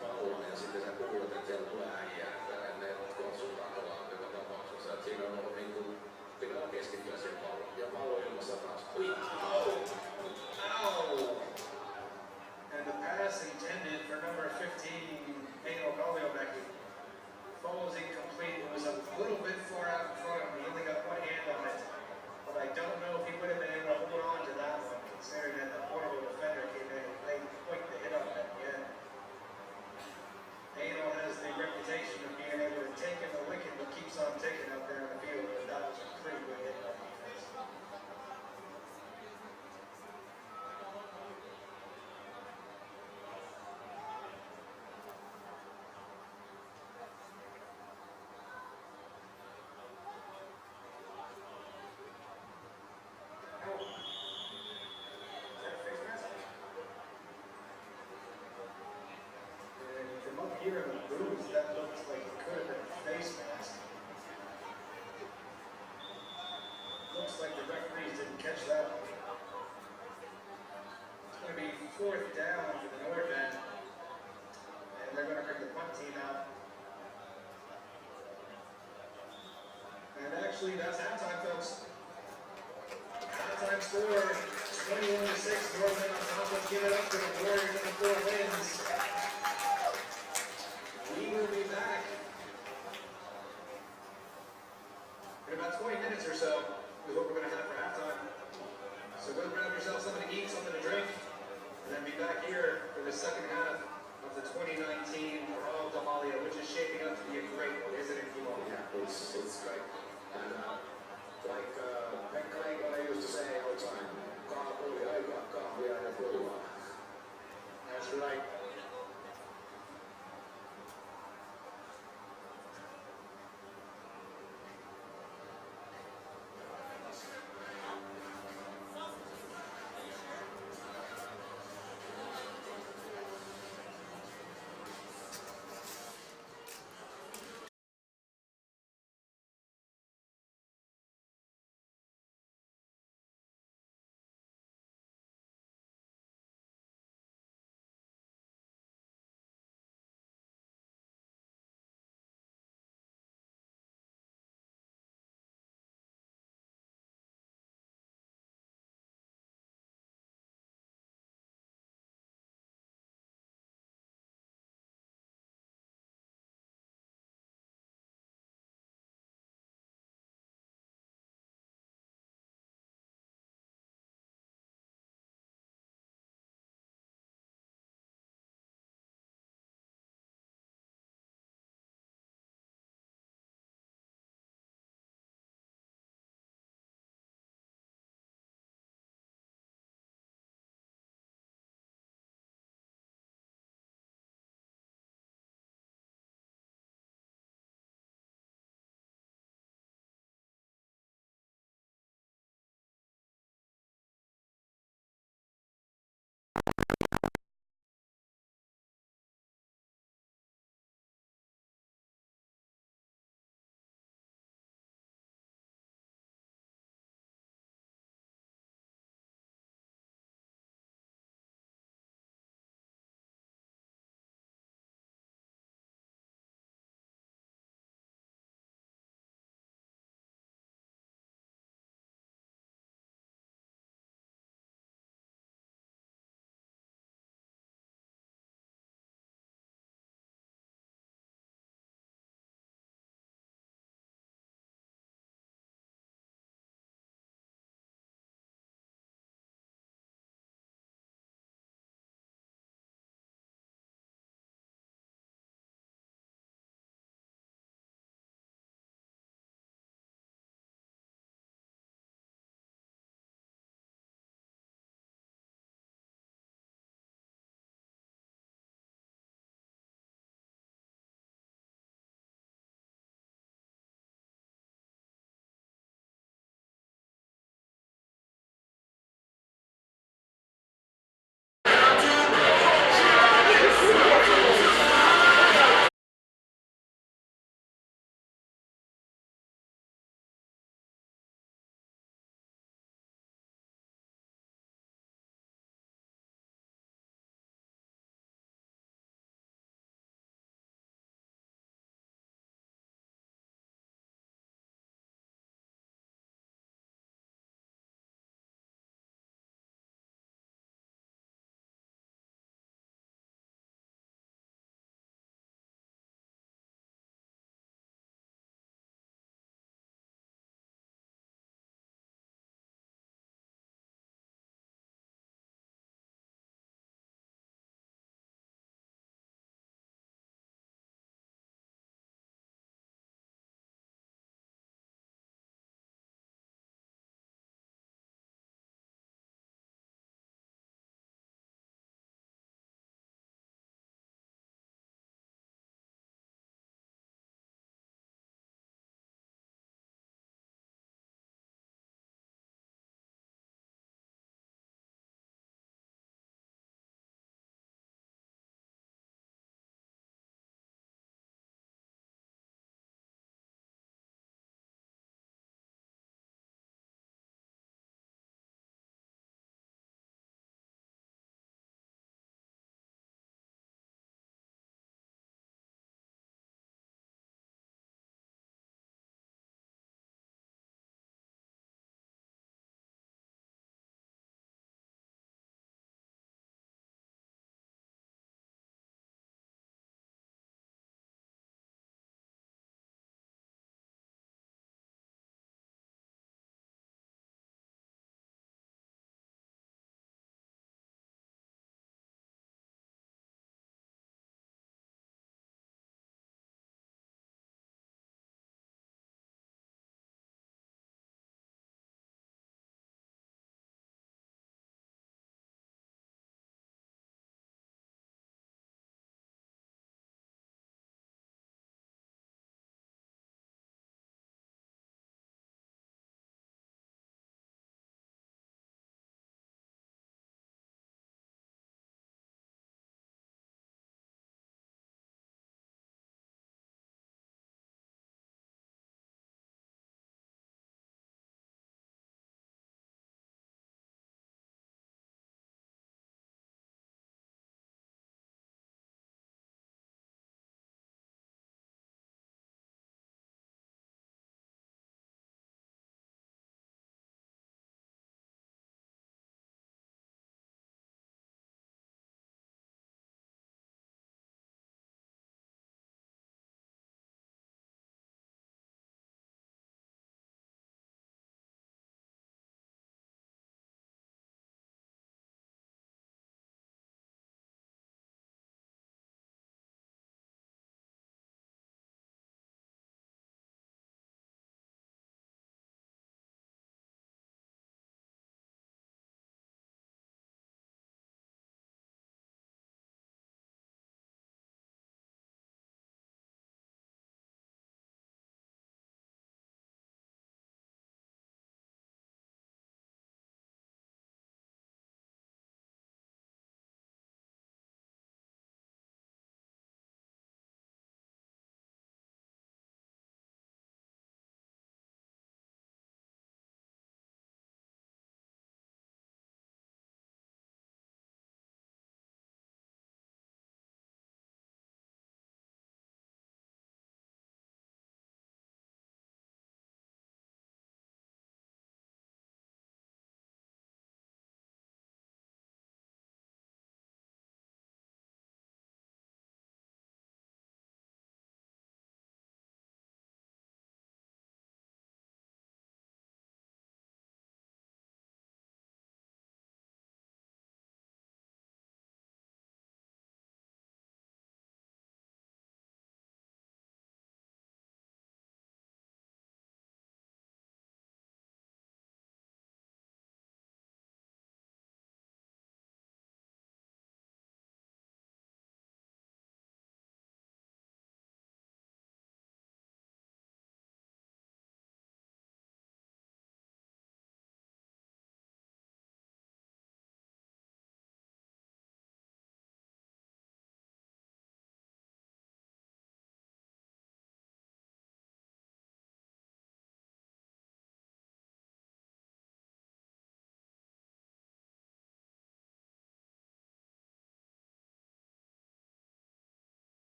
palloa ja sitten sä kuulet, että siellä tulee äijää, että ne kohta sun takolla joka tapauksessa. Että siinä on ollut niin kuin, pitää keskittyä siihen palloon. Ja pallo ilmassa taas. Ui! Ow! And the pass intended for number 15, Eino Kalliomäki, falls incomplete. It was a little bit far out in front of him. He only got one hand on it. But I don't know if he would have been able to hold on to that one, considering that the portable defender came in and played quite the hit on it at the end. Eino has the reputation of being able to take in the wicket but keeps on taking out there in the field, but that was a pretty good hit by defense. From up here in the booth, that looks like it could have been a face mask. Looks like the referees didn't catch that one. It's going to be 4th down for the Nordmen, and they're going to bring the punt team out. And actually, that's halftime, folks. Halftime score, 21-6, Nordmen on top. Let's give it up to the Warriors and the 4 wins. We will be back in about 20 minutes or so is what we're going to have for halftime. So go grab yourself something to eat, something to drink, and then be back here for the second half of the 2019 Rautamalja, which is shaping up to be a great one, isn't it, Timo? Yeah, it's great. And like Pekka Leikonen used to say all the time, kahvia ja pullaa. That's right.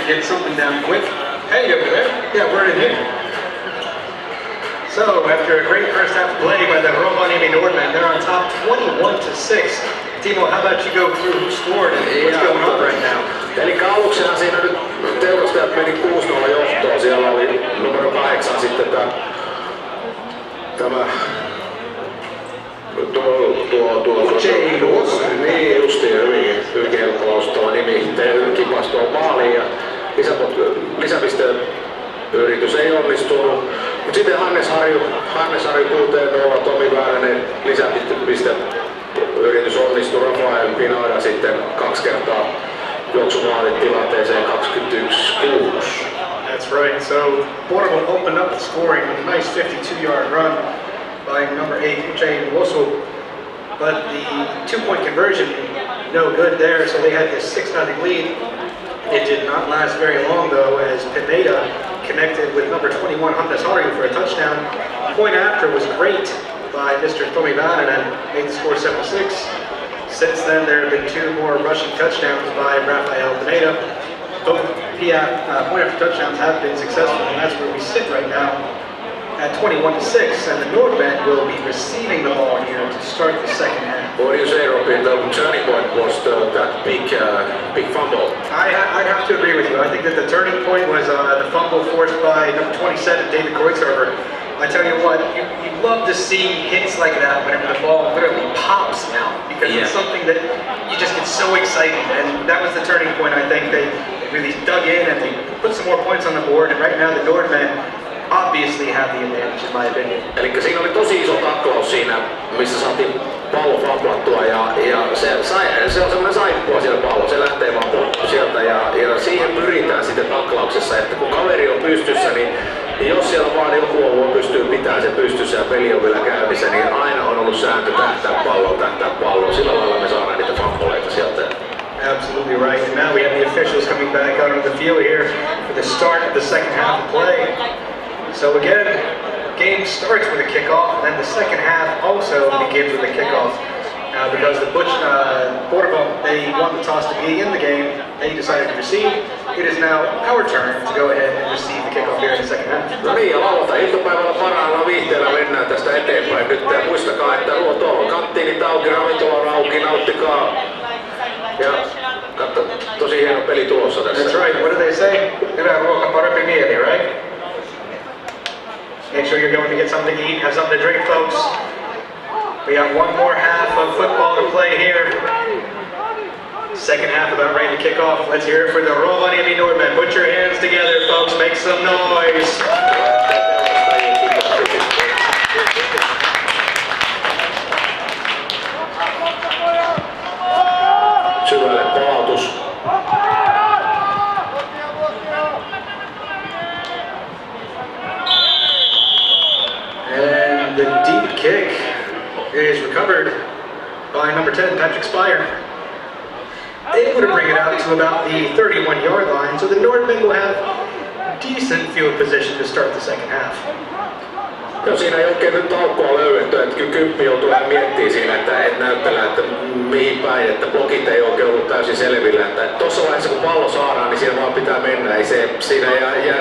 get something down quick. Hey, over there. Yeah, we're in here. So, after a great first half play by the Rovaniemi Nordmen, they're on top 21-6. Timo, how about you go through who scored and what's going on right now? Eli aluksihan siinä nyt Teurastajat meni 6-0 johtoon. Siellä oli numero 8 sitten tämä niin justiin hyvin helppo lausustava nimi. Kipas tuohon maaliin ja lisäpisteyritys ei onnistunut. Mut sitten Hannes Harju 6-0, Tomi Väänänen lisäpisteyritys onnistui, Rafael Pinoida sitten 2 kertaa juoksumaalit tilanteeseen 21-6. That's right, so Porvoon opened up the scoring with a nice 52-yard run by number 8, Jay Wosu. But the 2-point conversion, no good there, so they had this 6-0 lead. It did not last very long though, as Pineda connected with number 21, Hannes Harju, for a touchdown. Point after was great by Mr. Tomi Väänänen, made the score 7-6. Since then, there have been 2 more rushing touchdowns by Rafael Pineda. Both point after touchdowns have been successful, and that's where we sit right now at 21-6, and the Nordmen will be receiving the ball here to start the second half. What do you say, Robin? The turning point was that big fumble. I'd have to agree with you. I think that the turning point was the fumble forced by number 27, David Kreutzhofer. I tell you what, you love to see hits like that whenever the ball literally pops out, because it's something that you just get so excited, and that was the turning point. I think they really dug in and they put some more points on the board, and right now the Nordmen obviously have the advantage, in my opinion. Eli siinä oli tosi iso taklaus siinä, missä saatiin pallo faplattua ja se on semmoinen saippua siellä pallo, se lähtee vaan sieltä ja siihen pyritään sitten taklauksessa, että kun kaveri on pystyssä, niin jos siellä vaan joku pystyy pitämään se pystyssä ja peli on vielä käynnissä, niin aina on ollut sääntö tähtää palloa. Sillä lailla me saadaan niitä fampoleita sieltä. Absolutely right. And now we have the officials coming back out on the field here for the start of the second half of play. So again, game starts with a kickoff, and then the second half also begins with a kickoff. Because the Porvoon, they won the toss to be in the game, they decided to receive. It is now our turn to go ahead and receive the kickoff here in the second half. No niin, ja lauantai-iltapäivällä parhaalla viihteellä mennään tästä eteenpäin nyt. Ja muistakaa, että tuolla on kanttiinit auki, ravintola on auki, nauttikaa. Ja katso, tosi hieno peli tulossa tässä. That's right, what do they say? Hyvä ruoka, parempi mieli, right? Make sure you're going to get something to eat, have something to drink, folks. We got one more half of football to play here. Second half about ready to kick off. Let's hear it for the Rovaniemi Nordmen. Put your hands together, folks. Make some noise. Syvälle palautus. And the deep kick is recovered by number 10, Patrick Spire. Able to bring it out to about the 31-yard line, so the Nordmen will have decent field position to start the second half. No siinä ei oikein nyt taukoa löydetty, että kyllä Kymppi joutuu vähän miettimään siinä, että näyttää, että mihin päin, että blokit ei oikein ollut täysin selvillä. Että tuossa vaiheessa kun pallo saadaan, niin siellä vaan pitää mennä, ei se siinä ja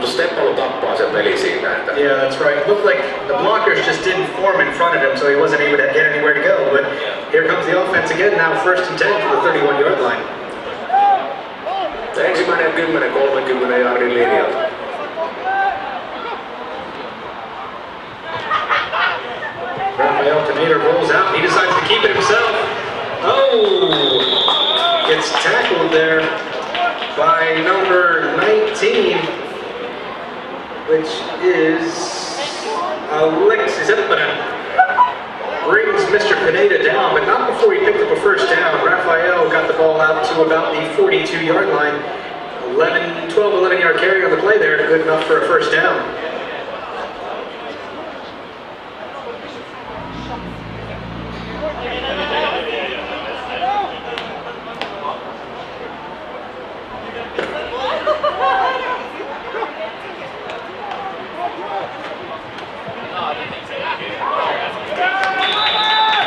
steppailu tappaa sen peli siinä. Että. Yeah, that's right. It looked like the blockers just didn't form in front of him, so he wasn't able to get anywhere to go. But here comes the offense again, now 1st and 10 for the 31-yard line. Ensimmäinen 10-30 yardin linjalta. Rafael Pineda rolls out. He decides to keep it himself. Oh! Gets tackled there by number 19, which is Alexis Eppanen. Brings Mr. Pineda down, but not before he picked up a first down. Rafael got the ball out to about the 42-yard line. 11-yard carry on the play there, good enough for a first down.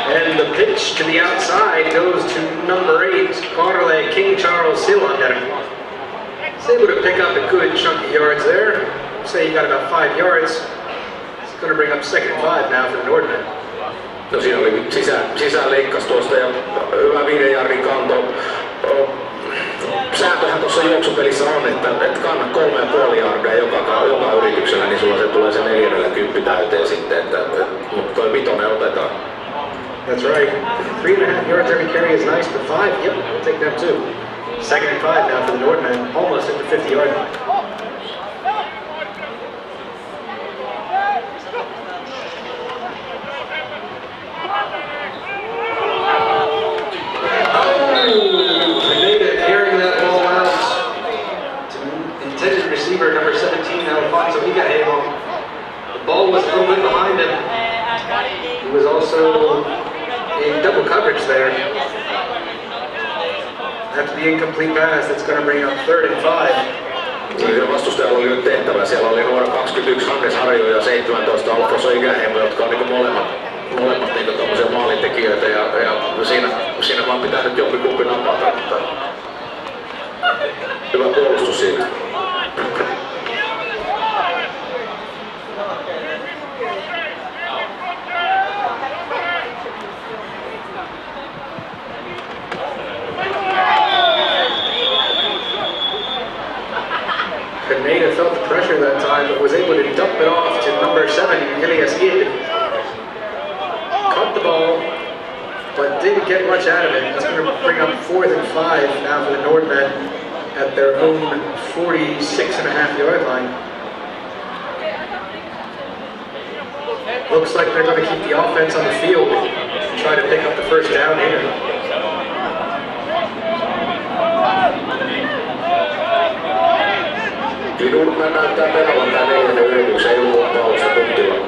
And the the pitch to the outside goes to number 8, Carle King Charles Sillander. He's able to pick up a good chunk of yards there. Say he got about 5 yards. He's going to bring up 2nd and 5 now for the Nordmen. No siinä oli sisään leikkas tuosta ja hyvä 5 jardin kanto. Sääntöhän tuossa juoksupelissä on, että kanna 3,5 jardia joka yrityksellä, niin sulla se tulee se 40 täyteen sitten, mutta toi 5 otetaan. That's right. 3.5 yards every carry is nice, but 5, yep, we'll take them too. 2nd and 5 now for the Nordmen, almost at the 50-yard line. Receiver number 17, Alfonso Igahego. The ball was a little bit behind him. He was also in double coverage there. After the incomplete pass, that's going to bring up 3rd and 5. Siinä vastustajalla oli nyt tehtävä. Siellä oli numero 21 Hannes Harjo ja 17 Alfonso Igahego, jotka on niin molemmat niin tommosia maalintekijöitä. Ja siinä vaan pitää nyt jompikumpi napata. Hyvä puolustus siinä. Pineda felt the pressure that time, but was able to dump it off to number 7, Elias Id. Caught the ball, but didn't get much out of it. It's going to bring up 4th and 5 now for the Nordmen at their own 46.5-yard line. Looks like they're going to keep the offense on the field and try to pick up the 1st down here. Nordmen näyttää pelaavan tää 4. yrityksen ilman pausta tuntilla.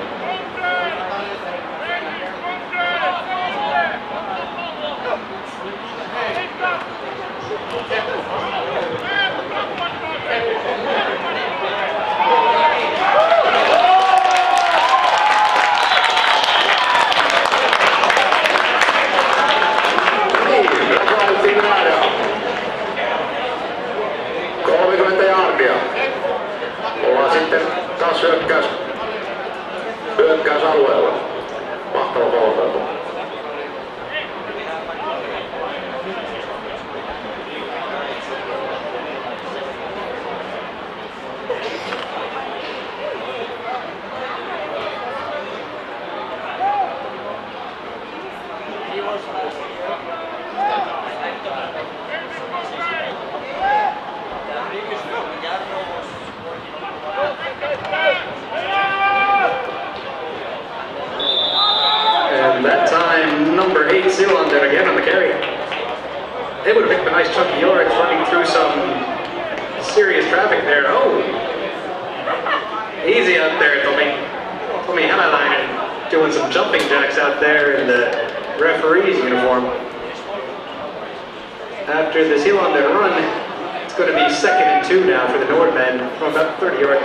Hyökkäysalueella. Mahtava pallopelto. Sillander again on the carry. They would have picked a nice chunk of yards running through some serious traffic there. Oh! Easy out there, Tommy Hämäläinen doing some jumping jacks out there in the referee's uniform. After the Sillander run, it's going to be 2nd and 2 now for the Nordmen from about 30 yards.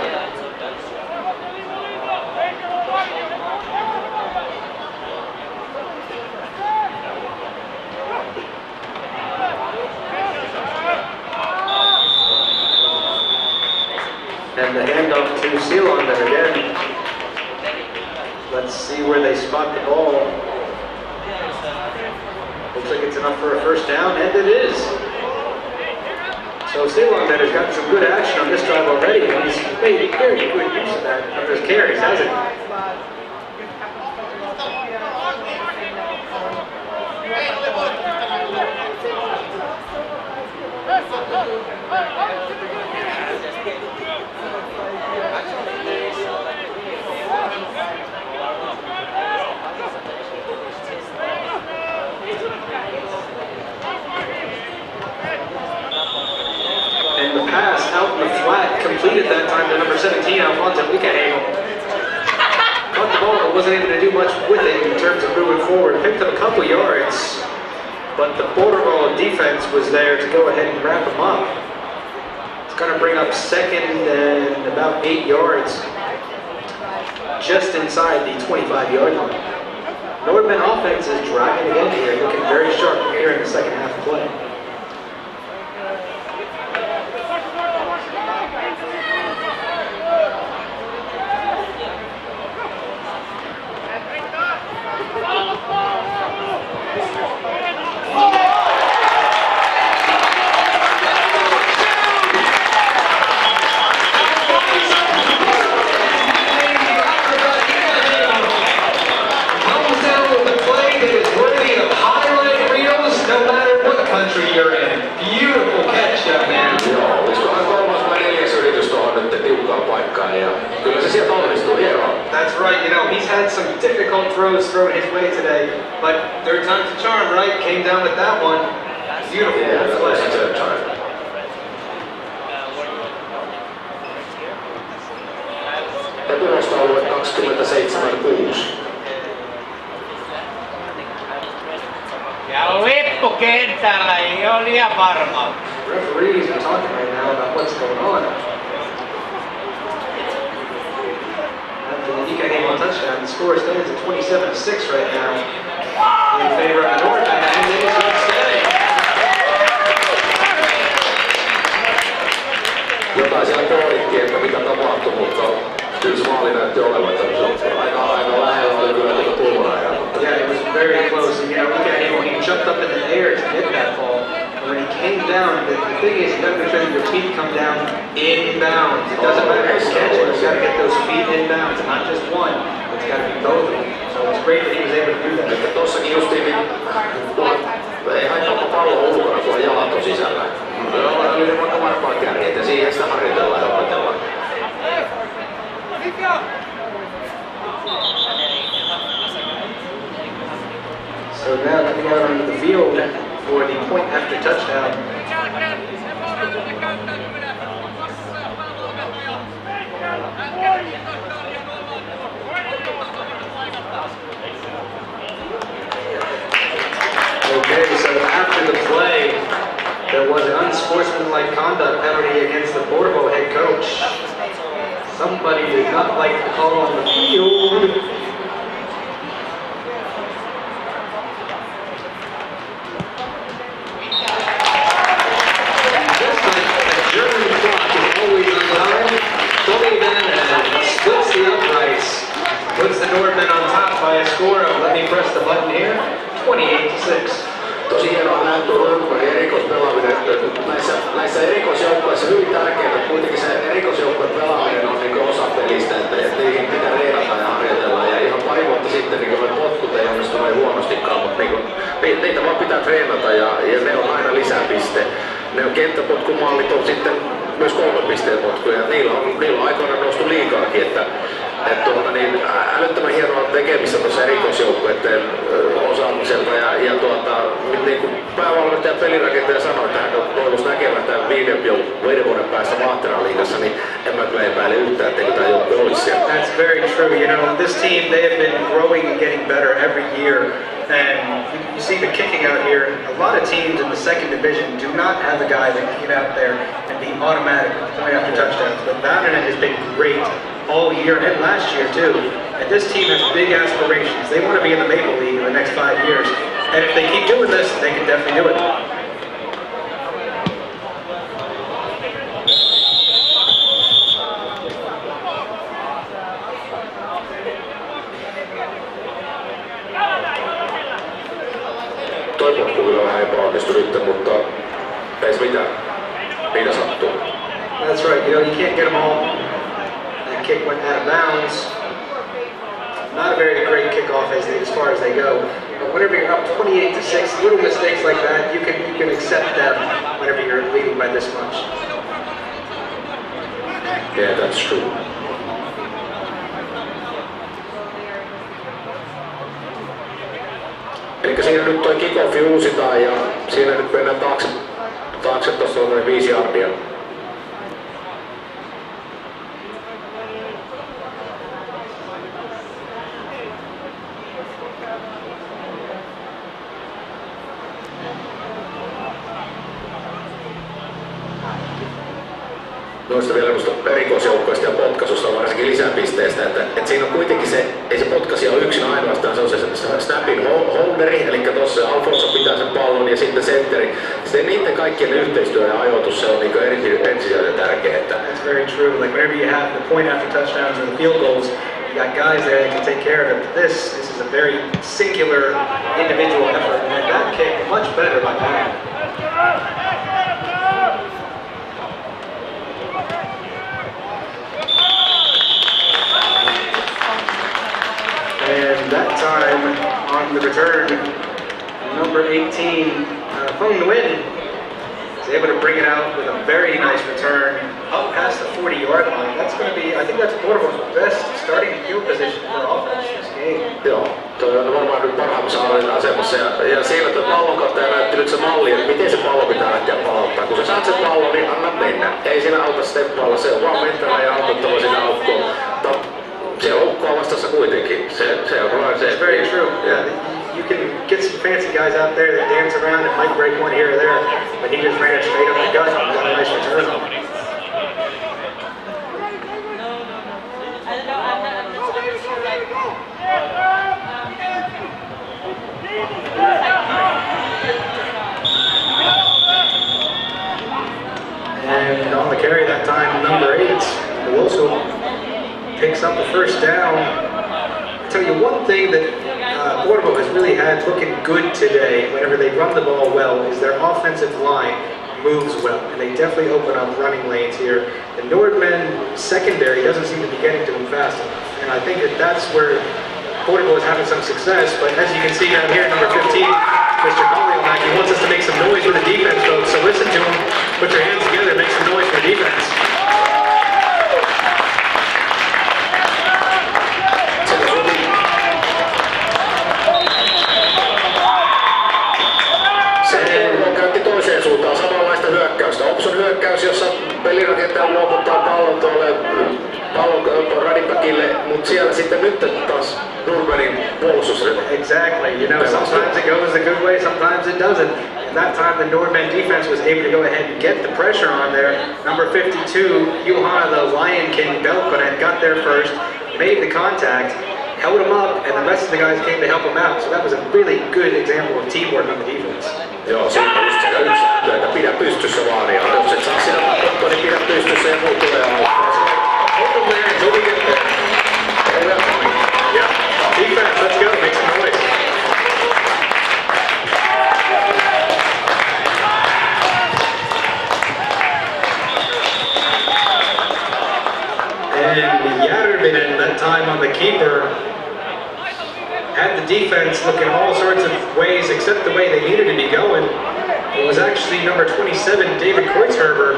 And the handoff to Sillander again. Let's see where they spot the ball. Looks like it's enough for a 1st down, and it is. So Sillander has got some good action on this drive already, and he's made very good use of that, of his carries, hasn't he? And the pass out in the flat completed that time to number 17, Alfonso Igahego. Caught the ball, but wasn't able to do much with it in terms of moving forward. Picked up a couple yards, but the Porvoon defense was there to go ahead and wrap him up. It's going to bring up 2nd and about 8 yards, just inside the 25-yard line. Nordmen offense is driving again here, looking very sharp here in the second half of play. You're in. Beautiful catch down there. Joo, olisikohan kolmas vai neljäs yritys tuohon nyt tiukkaan paikkaan ja kyllä se sieltä onnistuu, hienoa. That's right, you know, he's had some difficult throws thrown his way today, but third time's the charm, right? Came down with that one. Beautiful play. Third time. Ja tulosta on 27-6. Ja lippukentällä ei ole liian varma. Referees are talking right now about what's going on. After the Ika game on touchdown, the score stands at 27-6 right now in favor of the Nordmen, and it is not steady. Jotain siellä pohdittiin, että mitä tapahtui, mutta kyllä se maali näytti olevan, että aika lähellä oli kyllä tuota tuloraajaa. Yeah, it was very close. And, you know, he jumped up in the air to get that ball. And when he came down, the thing is, you got to make sure that your feet come down inbounds. It doesn't matter how you catch it, you got to get those feet inbounds, not just one. It's got to be both of them. So it's great that he was able to do that. Että tossakin justiin, ei haittaa pallo ulkona, kun jalat on sisällä. Oli ne vaikka varmaan kärjeet ja siihen sitä harjoitellaan ja opetellaan. So now coming out onto the field for the point after touchdown. Okay, so after the play, there was an unsportsmanlike conduct penalty against the Porvoon head coach. Somebody did not like the call on the field. Splits the uprights, puts the Nordmen on top by a score of, let me press the button here, 28-6. Tosi hienoa nähdä tuo Nordmanin erikoispelaaminen. Näissä erikoisjoukkueissa hyvin tärkeää, että kuitenkin se erikoisjoukkueen pelaaminen on niin osa pelistä, että niihin pitää reenata ja harjoitella. Ja ihan pari vuotta sitten niin ne potkut ei onnistuneet huonostikaan, mutta niin niitä vaan pitää treenata ja ne on aina lisäpiste. Ne on kenttäpotkumallit on sitten myös 3 pisteen potkuja. Niillä on aikoinaan noustu liigaakin, että niin älyttömän hienoa tekemistä tuossa erikoisjoukkueiden osaamiselta ja niin kuin päävalmentaja pelirakentaja sanoi, että hän toivoisi näkevän tämän 5 vuoden päästä Vaahtera-liigassa, niin en mä kyllä epäile yhtään, etteikö tämä joukkue olisi siellä. That's very true. You know, this team, they have been growing and getting better every year. And you see the kicking out here. A lot of teams in the second division do not have a guy that can get out there and be automatic point after touchdowns. But Väänänen has been great all year and last year too. And this team has big aspirations. They want to be in the Maple League in the next 5 years. And if they keep doing this, they can definitely do it. Toi potku kyllä vähän epäonnistui nyt, mutta ei se mitään. Niitä sattuu. That's right. You know, you can't get them all. That kick went out of bounds. Not a very great kickoff as far as they go. But whenever you're up 28-6, little mistakes like that, you can accept them whenever you're leading by this much. Yeah, that's true. Eli siinä nyt toi kick-offi uusitaan ja siinä nyt mennään taakse tuossa on noin 5 yardia. noista vielä erikoisjoukkoista ja potkaisusta, varsinkin lisäpisteestä, että siinä on kuitenkin se, ei se potkaisija ole yksin ainoastaan, se on se snapin holderi, eli tuossa Alfonso pitää sen pallon ja sitten sentteri. Sitten niiden kaikkien yhteistyö ja ajoitus, se on niin ensisijaisen tärkeää. That's very true. Like whenever you have the point after touchdowns or the field goals, you got guys there that can take care of it. But this is a very singular individual effort, and that kick much better by Pat. And that time on the return, number 18, Porvoon Teurastajat is able to bring it out with a very nice return up past the 40-yard line. That's going to be, I think that's Porvoon's best starting field position for offense this game. Joo, toi on varmaan nyt parhaimmassa asemassa ja siinä tuo pallonkantaja näytti nyt se malli, että miten se pallo pitää lähteä palauttaa. Kun sä saat sen pallon, niin anna mennä. Ei siinä auta steppailla, se on vaan mentävä ja autettava sinne aukkoon. Se loukkaa vastassa kuitenkin. Se on right. It's very true. Yeah, you can get some fancy guys out there that dance around and might break one here or there, but he just ran it straight up the gut and got a nice return. And on the carry that time, number 8, Ottelussa picks up the first down. I'll tell you one thing that Porvoon has really had looking good today whenever they run the ball well is their offensive line moves well, and they definitely open up running lanes here. The Nordmen secondary doesn't seem to be getting to them fast enough, and I think that that's where Porvoon is having some success. But as you can see down here, number 15, Mr. Kohtaavat, he wants us to make some noise with the defense, folks, so listen to him, put your hands together, make some noise for the defense. Opson hyökkäys, jossa pelirakentaja luovuttaa pallon tuolle radipakille, mutta siellä sitten nyt taas Nordmenin puolustus. Exactly. You know, sometimes it goes a good way, sometimes it doesn't. And that time the Nordmen defense was able to go ahead and get the pressure on there. Number 52, Juhana, the Lion King Belkonen, got there first, made the contact, held him up, and the rest of the guys came to help him out. So that was a really good example of teamwork on the defense. Joo, siinä on just sitä yksi, että pidä pystyssä vaan, ja jos et saa sitä katsoa, niin pidä pystyssä ja muut tulee auttaa. Yeah, defense, let's go, make some noise. And Järvinen, that time on the keeper, had the defense looking all sorts of ways except the way they needed to be going. It was actually number 27, David Kreutzherber,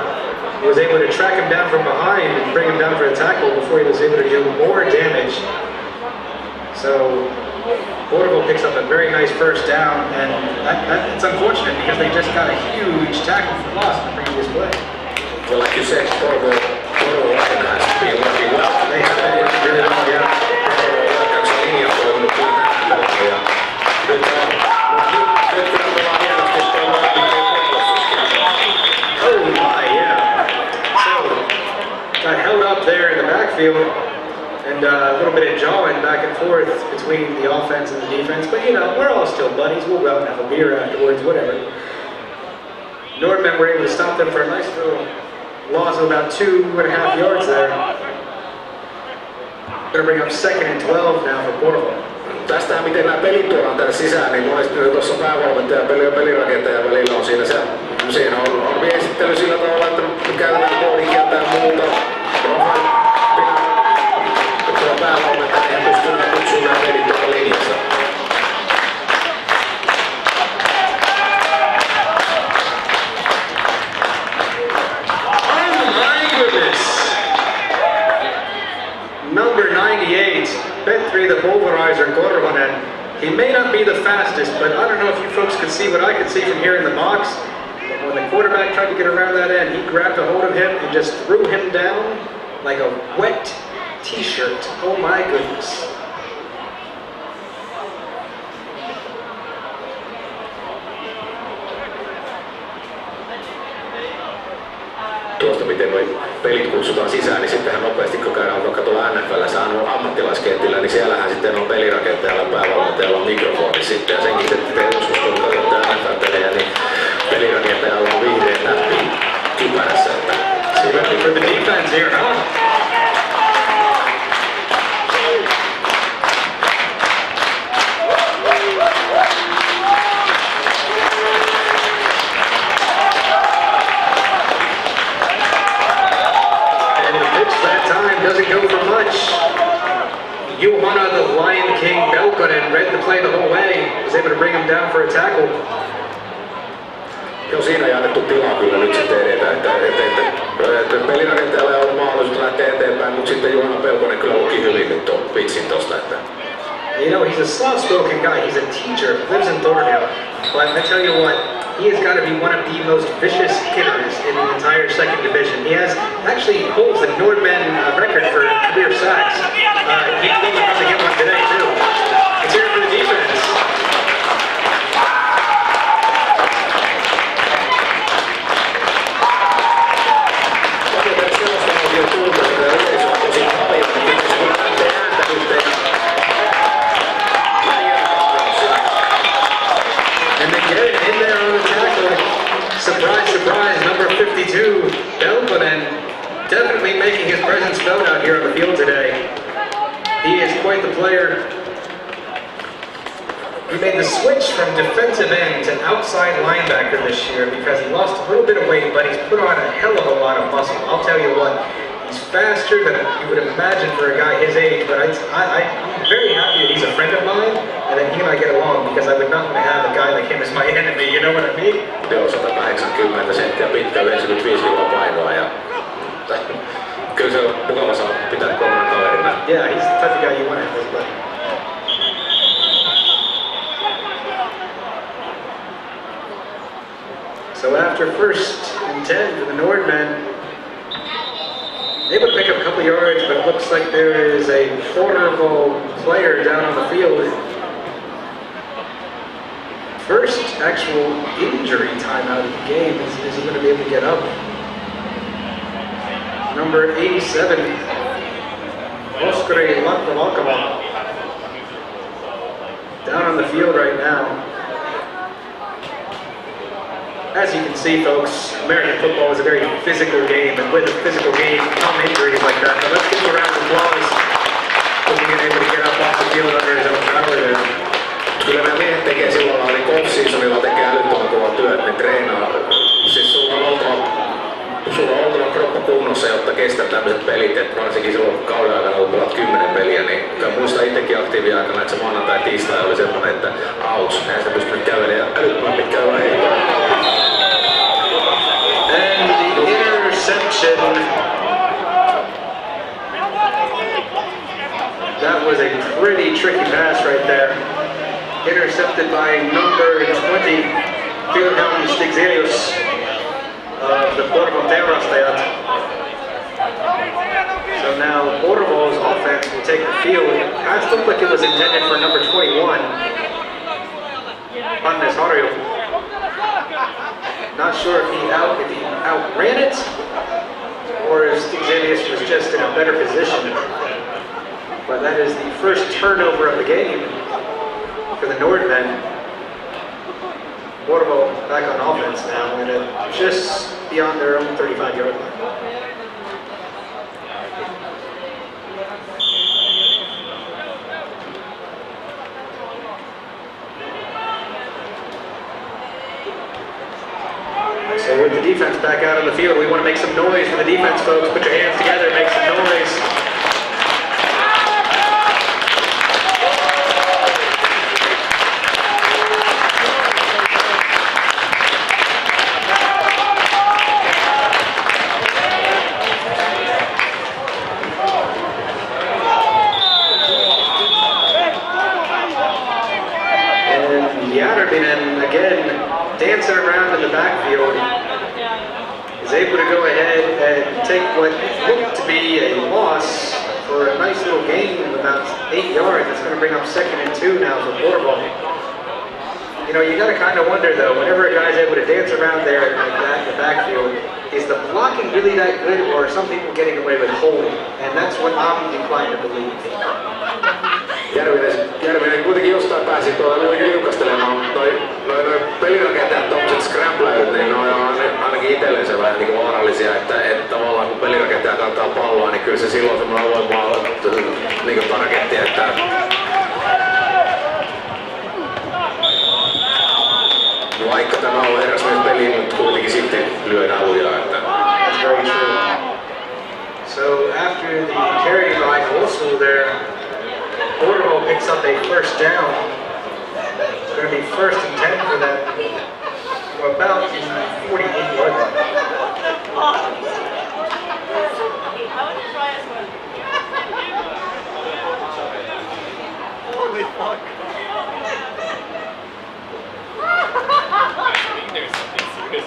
who was able to track him down from behind and bring him down for a tackle before he was able to do more damage. So Porvoon picks up a very nice first down, and it's unfortunate because they just got a huge tackle for loss in the previous play. Well, like you said, Porvoon has been working well. They have been working really well, yeah. Oh my, yeah. So, got held up there in the backfield and a little bit of jawing back and forth between the offense and the defense. But you know, we're all still buddies. We'll go out and have a beer afterwards, whatever. Nordmen were able to stop them for a nice little loss of about 2.5 yards there. Gonna bring up 2nd and 12 now for Porvoon. Tästähän miten nämä pelit tuodaan tänne sisään, niin monesti tuossa päävalmentaja ja pelirakentajan välillä on siinä on viestittely sillä tavalla, että käytetään koodikieltä ja muuta. Tuo päävalmentaja ei pysty kutsumaan nämä pelit tuolla linjassa. Oh my goodness! Number 98. Bet3, the pulverizer, Korvanen. He may not be the fastest, but I don't know if you folks could see what I could see from here in the box. But when the quarterback tried to get around that end, he grabbed a hold of him and just threw him down like a wet t-shirt. Oh my goodness. Tuosta miten noi pelit kutsutaan sisään, niin sittenhän nopeasti kun käydään vaikka tuolla NFL:ssä ammattilaiskentillä, niin siellähän sitten on pelirakentajalla päävalmentajalla mikrofoni sitten. Ja senkin sitten joskus kun katsotaan NFL-pelejä, niin pelirakentajalla on vihreä näppi kypärässä. So ready for the defense here, huh? Doesn't go for much. Juhana, the Lion King Belkonen, read the play the whole way. Was able to bring him down for a tackle. Joo, siinä ei annettu tilaa kyllä nyt sitten edetä, että pelirakentajalla ei ollut mahdollisuus lähteä eteenpäin, mutta sitten Juhana Pelkonen kyllä luki hyvin nyt tuon pitsin tosta. You know, he's a soft-spoken guy. He's a teacher, lives in Thornhill. But I tell you what, he has got to be one of the most vicious hitters in the entire second division. He actually holds the Nordmen record for career sacks. He's going to probably get one today too. Let's hear it for the defense. Surprise, surprise, number 52, Belkonen, definitely making his presence felt out here on the field today. He is quite the player. He made the switch from defensive end to outside linebacker this year because he lost a little bit of weight, but he's put on a hell of a lot of muscle. I'll tell you what, he's faster than you would imagine for a guy his age, but I'm very happy that he's a friend of mine and that he and I get along because I would not want to have a guy like him as my enemy, you know what I mean? Joo, 180 senttiä pitkä, 95 kiloa painoa ja kyllä se on mukava saa pitää kolmannen kaverina. Yeah, he's the type of guy you want to have as well. So after first and 10 for the Nordmen, able to pick up a couple yards, but it looks like there is a Porvoon player down on the field. First actual injury time out of the game. Is he going to be able to get up? Number 87, Oskari Lakkavakava, down on the field right now. As you can see, folks, American football is a very physical game, and with a physical game come injuries like that. So let's give him a round of applause for being able to get up off the field under his own power there. Kyllä nämä miehet tekee silloin, oli off-seasonilla tekee älyttömän kova työt, ne treenaa. Siis sulla on oltava kroppa kunnossa, jotta kestää tämmöiset pelit, että varsinkin silloin kauden aikana, kun pelaat 10 peliä, niin muistan itsekin aktiiviaikana, että se maanantai tiistai oli semmoinen, että ouch, näistä pystynyt kävelemään ja älyttömän pitkään vai heittoa. And the interception. That was a pretty tricky pass right there. Intercepted by number 20, Wilhelm Stigzelius of the Porvoon Teurastajat. So now Porvoon's offense will take the field. Pass looked like it was intended for number 21, Hannes Harju. Not sure if he outran it or if Stigzelius was just in a better position. But that is the first turnover of the game for the Nordmen. Porvoon back on offense now and just beyond their own 35-yard line. So with the defense back out on the field, we want to make some noise for the defense, folks. Put your hands together, make some noise. And again, dancing around in the backfield, is able to go ahead and take what looked to be a loss for a nice little gain of about 8 yards. It's going to bring up 2nd and 2 now for Porvoon. You know, you got to kind of wonder though, whenever a guy's able to dance around there like that in the backfield, is the blocking really that good, or are some people getting away with holding? And that's what I'm inclined to believe. Järvinen kuitenkin jostain pääsi tuolla liukastelemaan. Noi pelirakentajat, tommoset scramblerit, niin ne on ainakin itsellensä vähän niinku vaarallisia, että tavallaan kun pelirakentaja kantaa palloa, niin kyllä se silloin semmoinen avoin maalla niinku targetti, että vaikka tämä on herrasmiespeli, mutta kuitenkin sitten lyödään lujaa. That's very true. So after the carry by also there, Porvoon picks up a first down. It's going to be 1st and 10 for that. About 48-yard line. Holy fuck. There's something serious.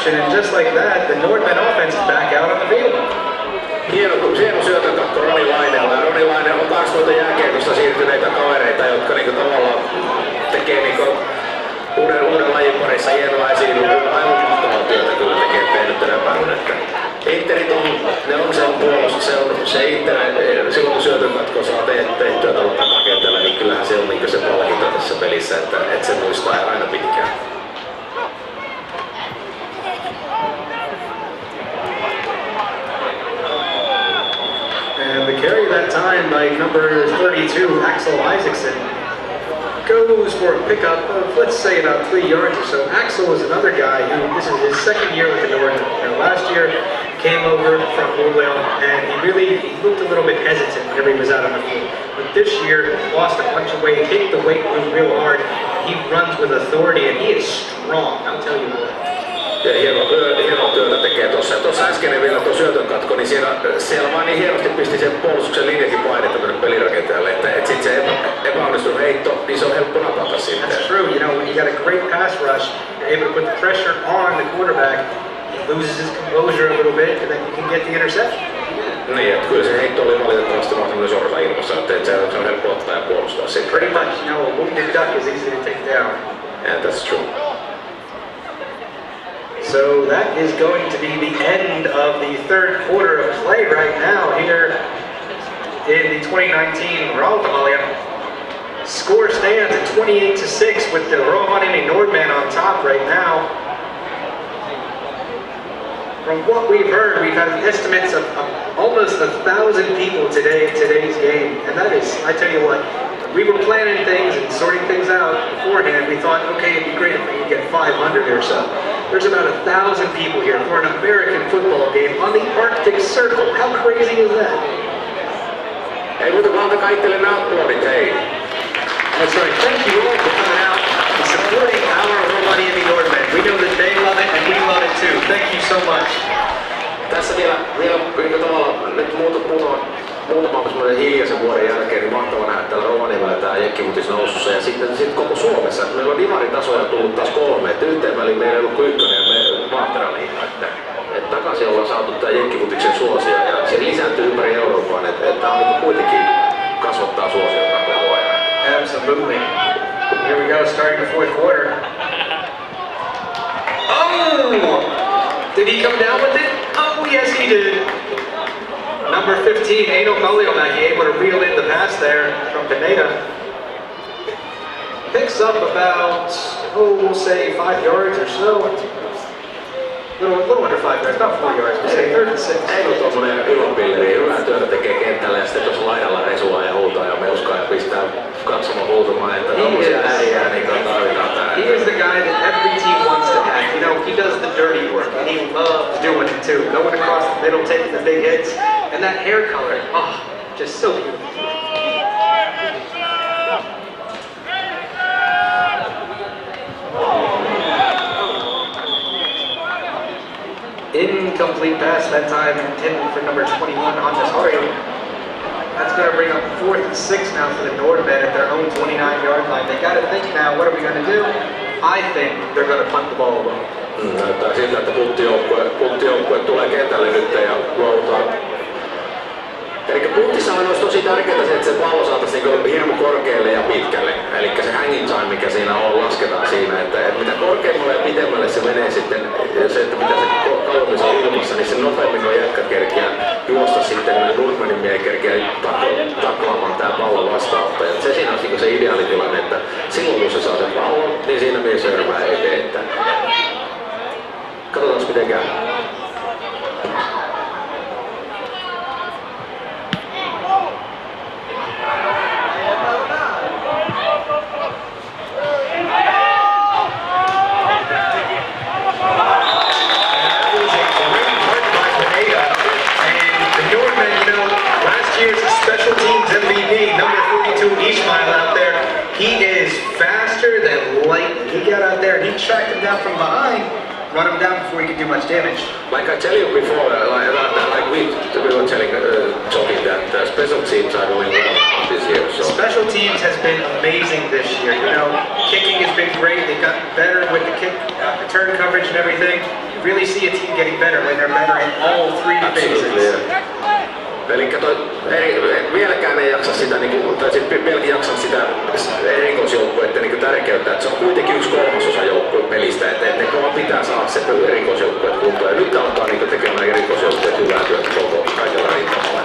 And just like that, the Nordmen offense is back out on the field. Hieno syötön katko Roni Laineella. Roni Laine on 20 jääkiekosta siirtyneitä kavereita, jotka niinku tavallaan tekee niinku uuden lajin parissa hienoa esiin. Aivan mahtavaa työtä kyllä tekee tehnyt tänä päivänä. Interit on puolustus, se Inter, silloin kun syötön katko saa tehtyä tuolla takakentällä, niin kyllähän se on niinku se palkinto tässä pelissä, että se muistaa aina pitkään. And the carry that time by number 32, Axel Isaacson, goes for a pickup of, let's say, about 3 yards or so. Axel is another guy who, this is his second year with the Nordmen. Last year, came over from Oldwell, and he looked a little bit hesitant whenever he was out on the field. But this year, lost a bunch of weight, hit the weight room real hard. He runs with authority, and he is strong, I'll tell you what. Ja hienoa työtä tekee tuossa. Tuossa äskeinen vielä tuo syötön katko, niin siellä vaan niin hienosti pisti sen puolustuksen linjakin painetta tuonne pelirakentajalle, että sit se epäonnistunut heitto, niin se on helppo napata sitten. That's true, you know, when you got a great pass rush, you're able to put the pressure on the quarterback, he loses his composure a little bit, and then you can get the interception. Niin, että kyllä se heitto oli valitettavasti vaan semmoinen sorsa ilmassa, että se on helppo ottaa ja puolustaa sitten. Pretty much, you know, a wounded duck is easy to take down. And that's true. So that is going to be the end of the third quarter of play right now here in the 2019 Rautamalja. Score stands at 28-6 with the Rovaniemi Nordmen on top right now. From what we've heard, we've had estimates of almost 1,000 people today's game, and that is, I tell you what, we were planning things and sorting things out beforehand. We thought, okay, it'd be great if we could get 500 or so. There's about 1,000 people here for an American football game on the Arctic Circle. How crazy is that? Ei muuta kuin antakaa itsellenne applaudit, hei. That's right. Thank you all for coming out and supporting our Rovaniemi Nordmen. We know that they love it and we love it too. Thank you so much. Tässä vielä tavallaan nyt muutaman semmoinen hiljaisen vuoden jälkeen, niin mahtava nähdä täällä Rovaniemellä tää jenkkifutis nousussa ja sitten koko Suomessa. Meillä on divaritasoja tullut taas 3, että yhteen väliin meillä ei ollut kuin 1 ja me Vaahtera-liiga. Että takaisin ollaan saatu tää jenkkifutiksen suosio ja se lisääntyy ympäri Eurooppaan, että on niin kuitenkin kasvattaa suosiota koko ajan. Absolutely. Here we go, starting the fourth quarter. Oh! Did he come down with it? Oh, yes he did. Number 15, Eino Kalliomäki, able to reel in the pass there from Pineda. Picks up about, we'll say 5 yards or so. A little under 5 yards, about 4 yards. We'll say 3rd and 6. Eino tommonen ilmapilleri, hyvää työtä tekee kentällä ja sitten tuossa laidalla resulaa ja huutaa ja meuskaa ja pistää katsomaan huutamaan, että tommosia äijää niin tarvitaan tänään. He is the guy that every team wants to have. You know, he does the dirty work and he loves doing it too. Going across the middle, taking the big hits, and that hair color, Just so beautiful. Incomplete pass that time intended for number 21 on this Mario. That's going to bring up 4th and 6 now for the Nordmen at their own 29-yard line. They got to think now, what are we going to do? I think they're going to punt the ball away. Näyttää siltä, että puntijoukkue tulee kentälle nyt ja luovutaan. Eli puntissahan olisi tosi tärkeää se, että se pallo saataisiin niin hirmu korkealle ja pitkälle. Eli se hanging time, mikä siinä on, lasketaan siinä. Että mitä korkeammalle ja pitemmälle se menee sitten, se, että mitä se kauemmin saa ilmassa, niin se nopeammin nuo jätkät kerkeää juosta sitten, Nordmenin miehen kerkeää taklaamaan tää pallon vastaanottaja. Se siinä on niin se ideaalitilanne, että silloin kun se saa sen pallon, niin siinä mies törmää eteen. Katsotaan miten käy. Special teams MVP, number 42, Ishmael out there. He is faster than lightning. He got out there and he tracked him down from behind, run him down before he could do much damage. Like I tell you before, like we were talking that special teams are doing well this year. So. Special teams has been amazing this year. You know, kicking has been great. They got better with the kick, return coverage and everything. You really see a team getting better when they're better in all three phases. Elikkä vieläkään ei jaksa sitä, tai sitten vieläkin jaksa sitä erikoisjoukkueiden niin tärkeyttä, että se on kuitenkin 1/3 joukkueen pelistä, että ne pitää saada se erikoisjoukkueet kuntoon. Ja nyt alkaa niin tekemään erikoisjoukkueet hyvää työtä koko kaikilla rintamalla.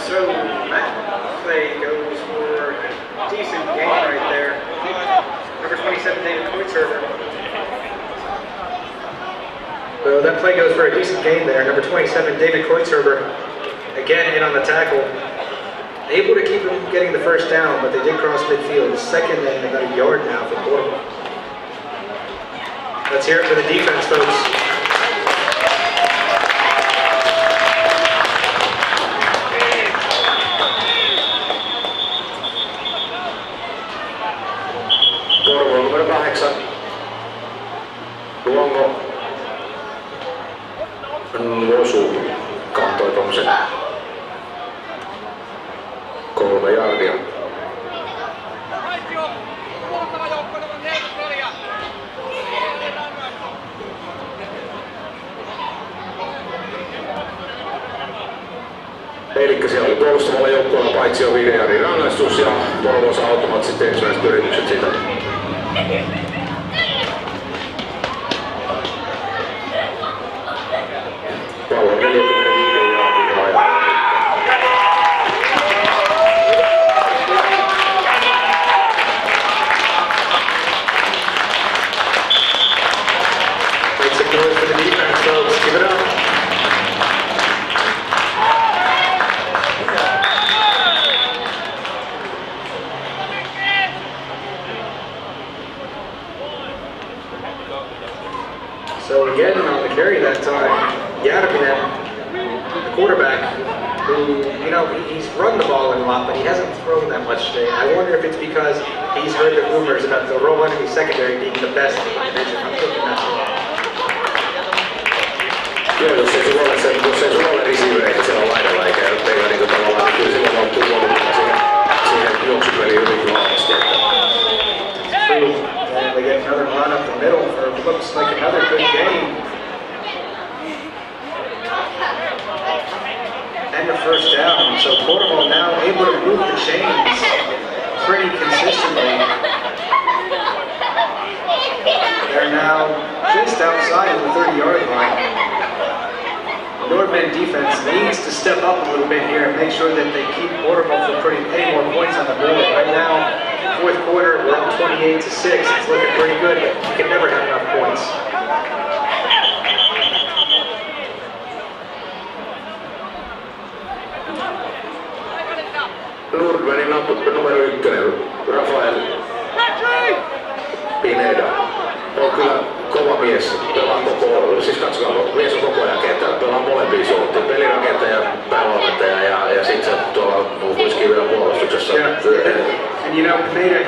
So that play goes for a decent gain there. Number 27, David Kreutzherber, again in on the tackle. Able to keep him getting the first down, but they did cross midfield. Second and about a yard now for Porvoon. Let's hear it for the defense, folks. Porvoon numero 8. Luongo osuu, kattoi tommosen 3 jardia. Elikkä siellä oli puolustavalla joukkueella paitsi jo 5 jardin rangaistus ja Porvoon saa automaattisesti ensimmäiset yritykset siitä. Pallon 45 jardin rajalla. Makes it good for the defense, folks. Give it up. So again on the carry that time, Järvinen, the quarterback, who, you know, he's run the ball in a lot, but he hasn't thrown that much today. I wonder if it's because he's heard the rumors about the Rovaniemi secondary being the best in the division. I'm thinking that's why. Joo, jos ei sulla ole receivereitä siellä laidalla, eikä teillä niinku tavallaan, kyllä silloin loppuu puolella siihen juoksupeliin hyvinkin vahvasti. And they get another run up the middle for what looks like another good game. And the first down. So Porvoon now able to move the chains pretty consistently. They're now just outside of the 30-yard line. Nordmen defense needs to step up a little bit here and make sure that they keep Porvoon from putting any more points on the board. Right now, fourth quarter, we're up 28-6. It's looking pretty good, but you can never have enough points. Nordmenin numero 1, Rafael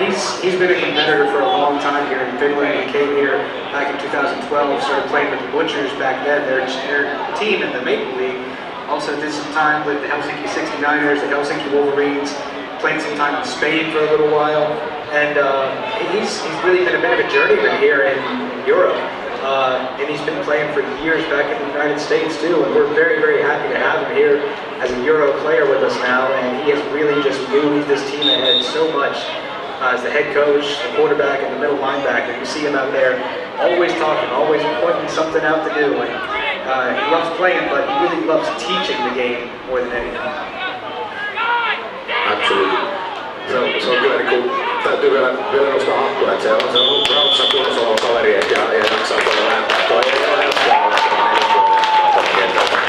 he's been a competitor for a long time here in Finland. He came here back in 2012, started playing with the Butchers back then. Their team in the Maple League. Also did some time with the Helsinki 69ers, the Helsinki Wolverines. Played some time in Spain for a little while, and he's really been a bit of a journeyman here in Europe. And he's been playing for years back in the United States too, and we're very, very happy to have him here as a Euro player with us now, and he has really just moved this team ahead so much as the head coach, the quarterback, and the middle linebacker. You see him out there always talking, always pointing something out to do, and he loves playing, but he really loves teaching the game more than anything. Absolutely. Se on kyllä niinku, täytyy vielä nostaa hattua, että se on Rautsa kunnossa oleva kaveri ja jaksaa tuolla lähempää. Toi ei ole helppoa olla tuolla kentällä.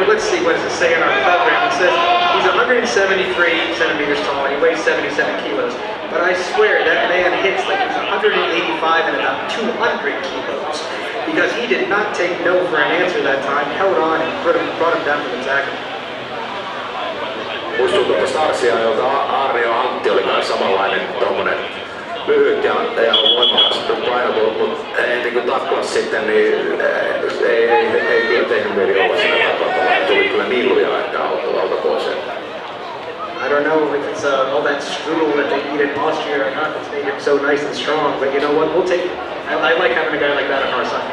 Let's see, what does it say in our program? It says he's 173 centimeters tall and he weighs 77 kilos. But I swear that man hits like he's 185 and about 200 kilos. Because he did not take no for an answer that time, held on and brought him down for the tackle. Muistuu tuota Starsia, jolta Arni ja Antti oli myös samanlainen tommonen lyhyt ja voimakas paino, mutta ei niin taklaa sitten, niin ei kyllä tehnyt mieli olla siinä taklaa. Tuli kyllä nilluja ehkä alta pois. I don't know if it's all that strudel that they eat in Austria or not that's made him so nice and strong, but you know what, we'll take it. I like having a guy like that on our side.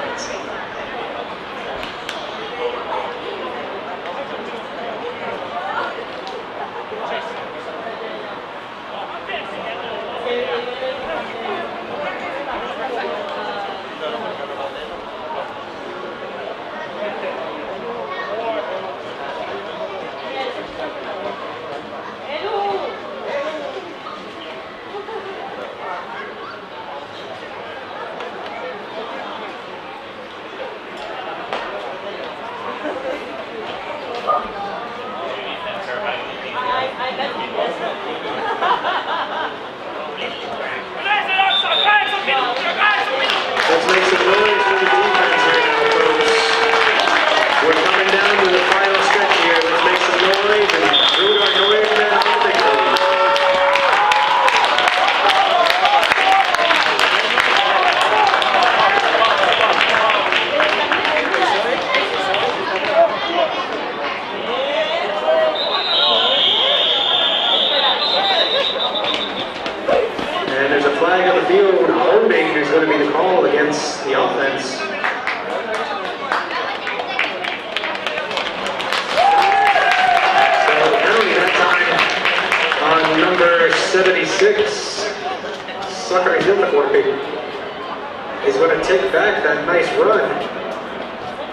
Is going to take back that nice run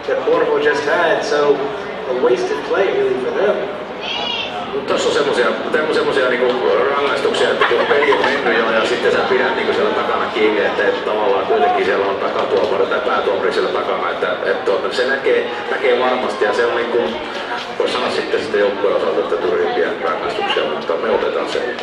that Porvoon just had, so a wasted play really for them. Tuossa on semmosia niinku rangaistuksia, että kun peli on mennyt jo ja sitten sä pidät niinku siellä takana kiinni, että tavallaan kuitenkin siellä on takatuomari tai päätuomari siellä takana, että se näkee varmasti ja se on niinku, vois sanoa sitten joukkueen osalta, että turhimpia rangaistuksia, mutta me otetaan se.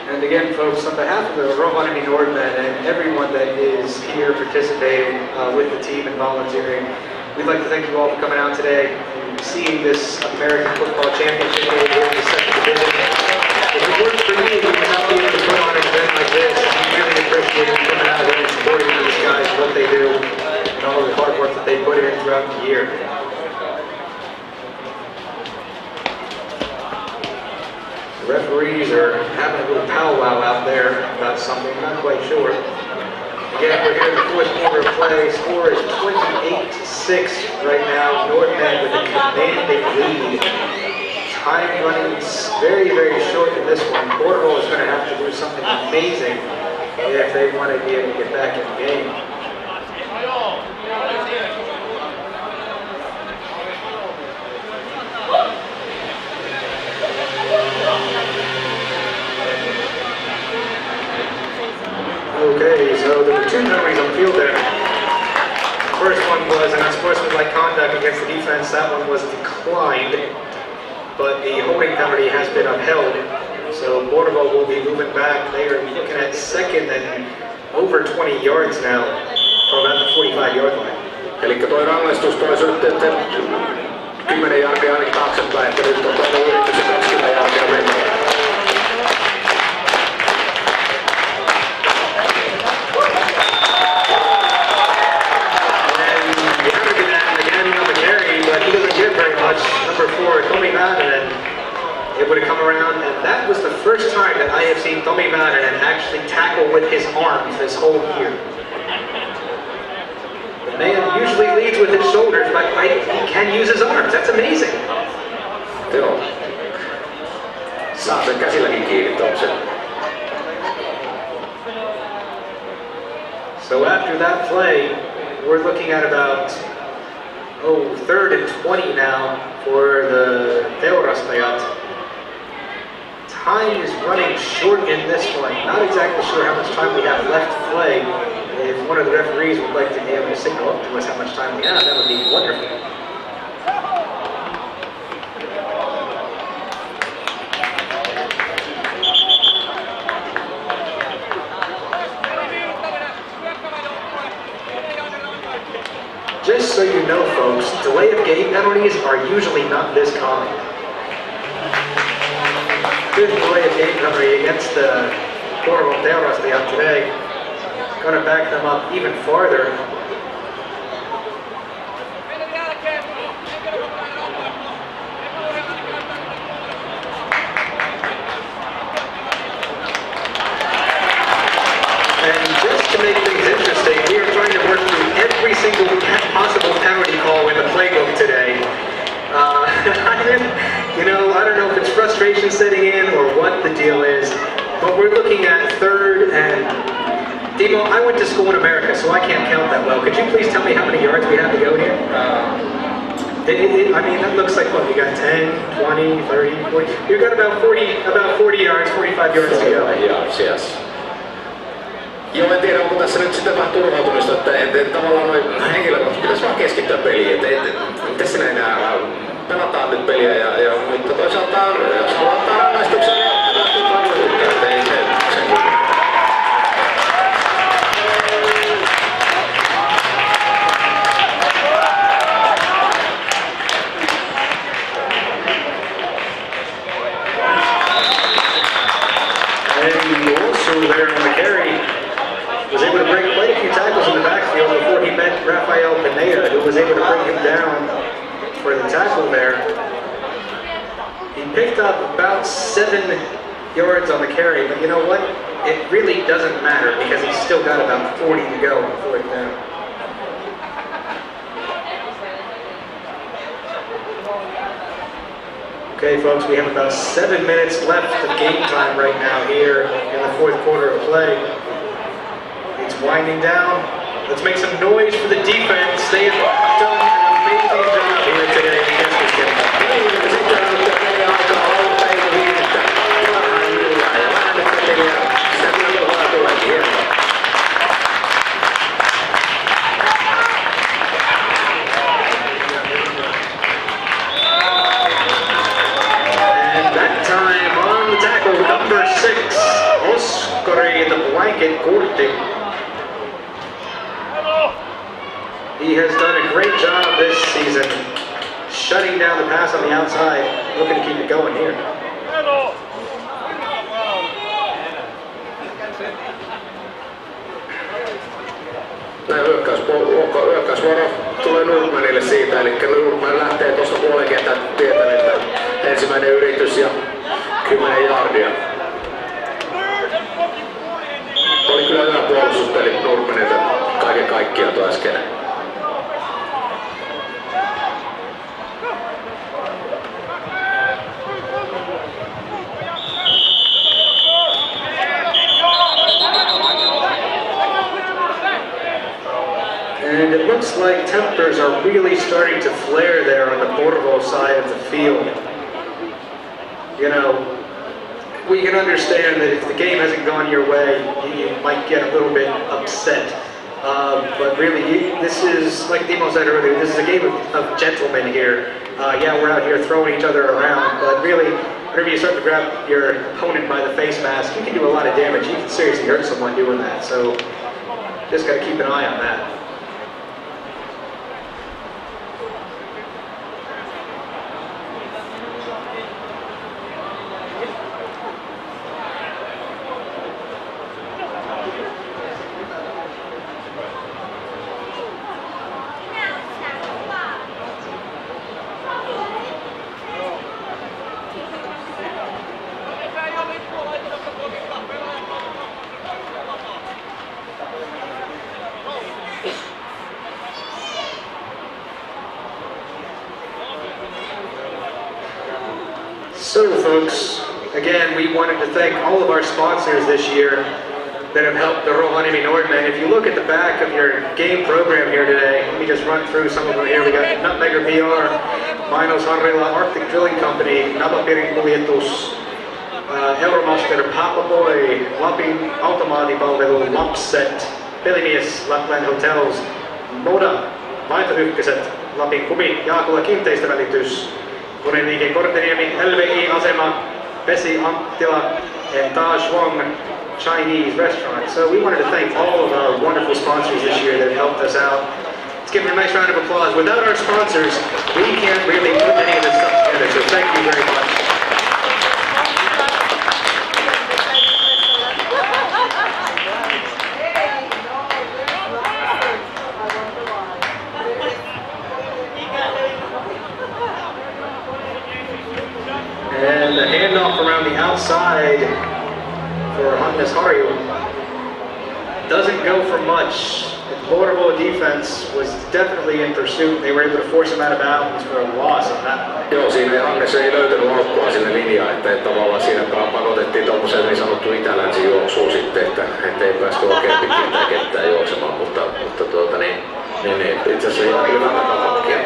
And again, folks, on behalf of the Rovaniemi Nordmen and everyone that is here participating with the team and volunteering, we'd like to thank you all for coming out today and seeing this American Football Championship game here in the second division. If it works for me, we would not be able to put on an event like this. We really appreciate you coming out here and supporting these guys and what they do and all the hard work that they put in throughout the year. The referees are having a little powwow out there about something, I'm not quite sure. Again, we're here in the fourth quarter of play. Score is 28-6 right now. Nordmen with a commanding lead. Time running very, very short in this one. Porvoon is going to have to do something amazing if they want to be able to get back in the game. penalties on the field there. First one was an unsportsmanlike conduct against the defense. That one was declined, but the holding penalty has been upheld. So Porvoon will be moving back. They are looking at second and over 20 yards now from about the 45-yard line. Eli toi rangaistus toi sitten 10 jardia ainakin taaksepäin, että nyt on toinen yritys ja 20 jardia mennään. Number 4, Tommy Väänänen, it would have come around, and that was the first time that I have seen Tommy Väänänen actually tackle with his arms this whole year. The man usually leads with his shoulders, but he can use his arms. That's amazing. Joo. Saa sen käsilläkin kiinni tuollaisen. So after that play, we're looking at about 3rd and 20 now for the Teurastajat. Time is running short in this one. Not exactly sure how much time we have left to play. If one of the referees would like to be able to signal up to us how much time we have, that would be wonderful. Just so you know, folks, delay of game penalties are usually not this common. Good delay of game penalty against the Porvoon Teurastajat today. Going to back them up even farther. And just to make things interesting, we are trying to work through every single possible penalty call in the playbook today. I don't know if it's frustration setting in or what the deal is, but we're looking at 3rd and... Demo, I went to school in America, so I can't count that well. Could you please tell me how many yards we have to go here? I mean, that looks like what, we got 10, 20, 30, 40... We've got about 40 yards, 45 yards to go. Yes. Joo, en tiedä, onko tässä nyt sitten vähän turvautumista, että tavallaan noin henkilökohtaisesti pitäisi vaan keskittyä peliin, että siinä enää pelataan nyt peliä, mutta toisaalta jos haluaa ottaa rangaistuksen, niin pelataan nyt että ei sen kuin. And also there on the carry, was able to break quite a few tackles in the backfield before he met Rafael Pineda, who was able to bring him down for the tackle there. He picked up about 7 yards on the carry, but you know what? It really doesn't matter because he's still got about 40 to go on 4th down. Okay, folks, we have about 7 minutes left of game time right now here in the 4th quarter of play. It's winding down. Let's make some noise for the defense. They have done an amazing job here today in keskuskentältä. And that time on the tackle, number 6, Oskari the Blanket Kortti. He has done a great job this season, shutting down the pass on the outside, looking to keep it going here. Hyökkäysvuoro tulee Nordmenille siitä, eli Nordmen lähtee tuosta puolen kentän tietä, että ensimmäinen yritys ja 10 jardia. Oli kyllä hyvä puolustuspeli Nordmenilta kaiken kaikkiaan tuo äsken. And it looks like tempers are really starting to flare there on the Porvoon side of the field. You know, we can understand that if the game hasn't gone your way, you might get a little bit upset. But really, this is, like Dimo said earlier, this is a game of gentlemen here. Yeah, we're out here throwing each other around, but really, whenever you start to grab your opponent by the face mask, you can do a lot of damage. You can seriously hurt someone doing that, so just gotta keep an eye on that. So folks, again, we wanted to thank all of our sponsors this year that have helped the Rovaniemi Nordmen. If you look at the back of your game program here today, let me just run through some of them here. We got Nutmegger VR, Minos Harrila, Arctic Drilling Company, Napapirin Kuljetus, Euromaster, Papaboy, Lapin Automaatipalvelu, Lapset, Pelimies, Lapland Hotels, Moda, Maitoykköset, Lapin Kumi, Jaakula Kiinteistövälitys, Koneliike Korteniemi, LVI Asema, Vesi Anttila, and Taj Wong Chinese Restaurant. So we wanted to thank all of our wonderful sponsors this year that helped us out. Let's give them a nice round of applause. Without our sponsors, we can't really put any of this stuff together, so thank you very much. And the handoff around the outside for Hannes Harju doesn't go for much. The Porvoon defense was definitely in pursuit. They were able to force him out of bounds for a loss on that play. Joo, siinä Hannes ei löytänyt laukkua sinne linjaan, että tavallaan siinä pakotettiin tuollaiseen niin sanottu itä-länsi juoksuun sitten, että ei päästy oikein pitkin kenttää juoksemaan, mutta itse asiassa ihan hyvä takapakkia.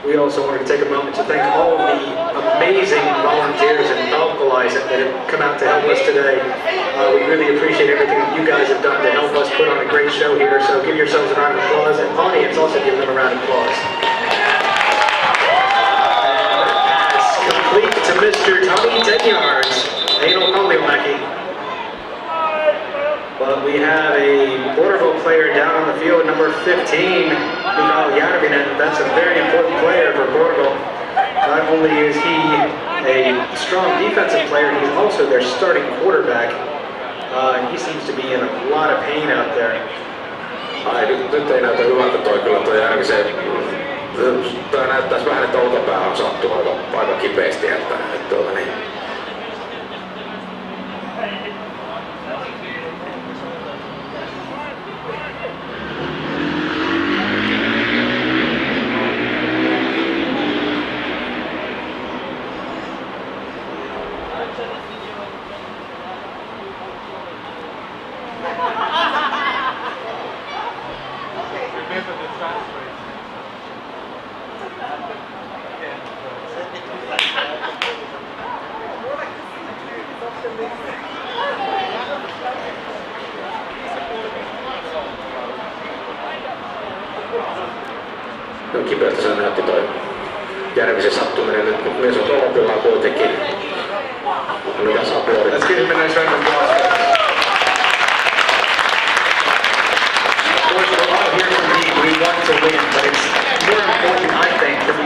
We also wanted to take a moment to thank all of the amazing volunteers and alkalizers that have come out to help us today. We really appreciate everything that you guys have done to help us put on a great show here, so give yourselves a round of applause, and audience also give them a round of applause. And that's complete to Mr. Tommy 10 yards, Eino Kalliomäki. But we have a Porvoon player down on the field, number 15, Mikael Järvinen. That's a very important player for Porvoon. Not only is he a strong defensive player, he's also their starting quarterback. And he seems to be in a lot of pain out there. Ai, nyt ei näytä hyvältä toi Järvisen. Toi näyttäisi vähän, että olkapää on sattunut aika kipeästi. Kipeältä se näytti toi Järvisen sattuminen nyt, mutta mies on tolopillaan kuitenkin. Mikä saa puolita. Let's give him a nice round of applause. Of course, we're all here for me. We want to win, but it's more important, I think, that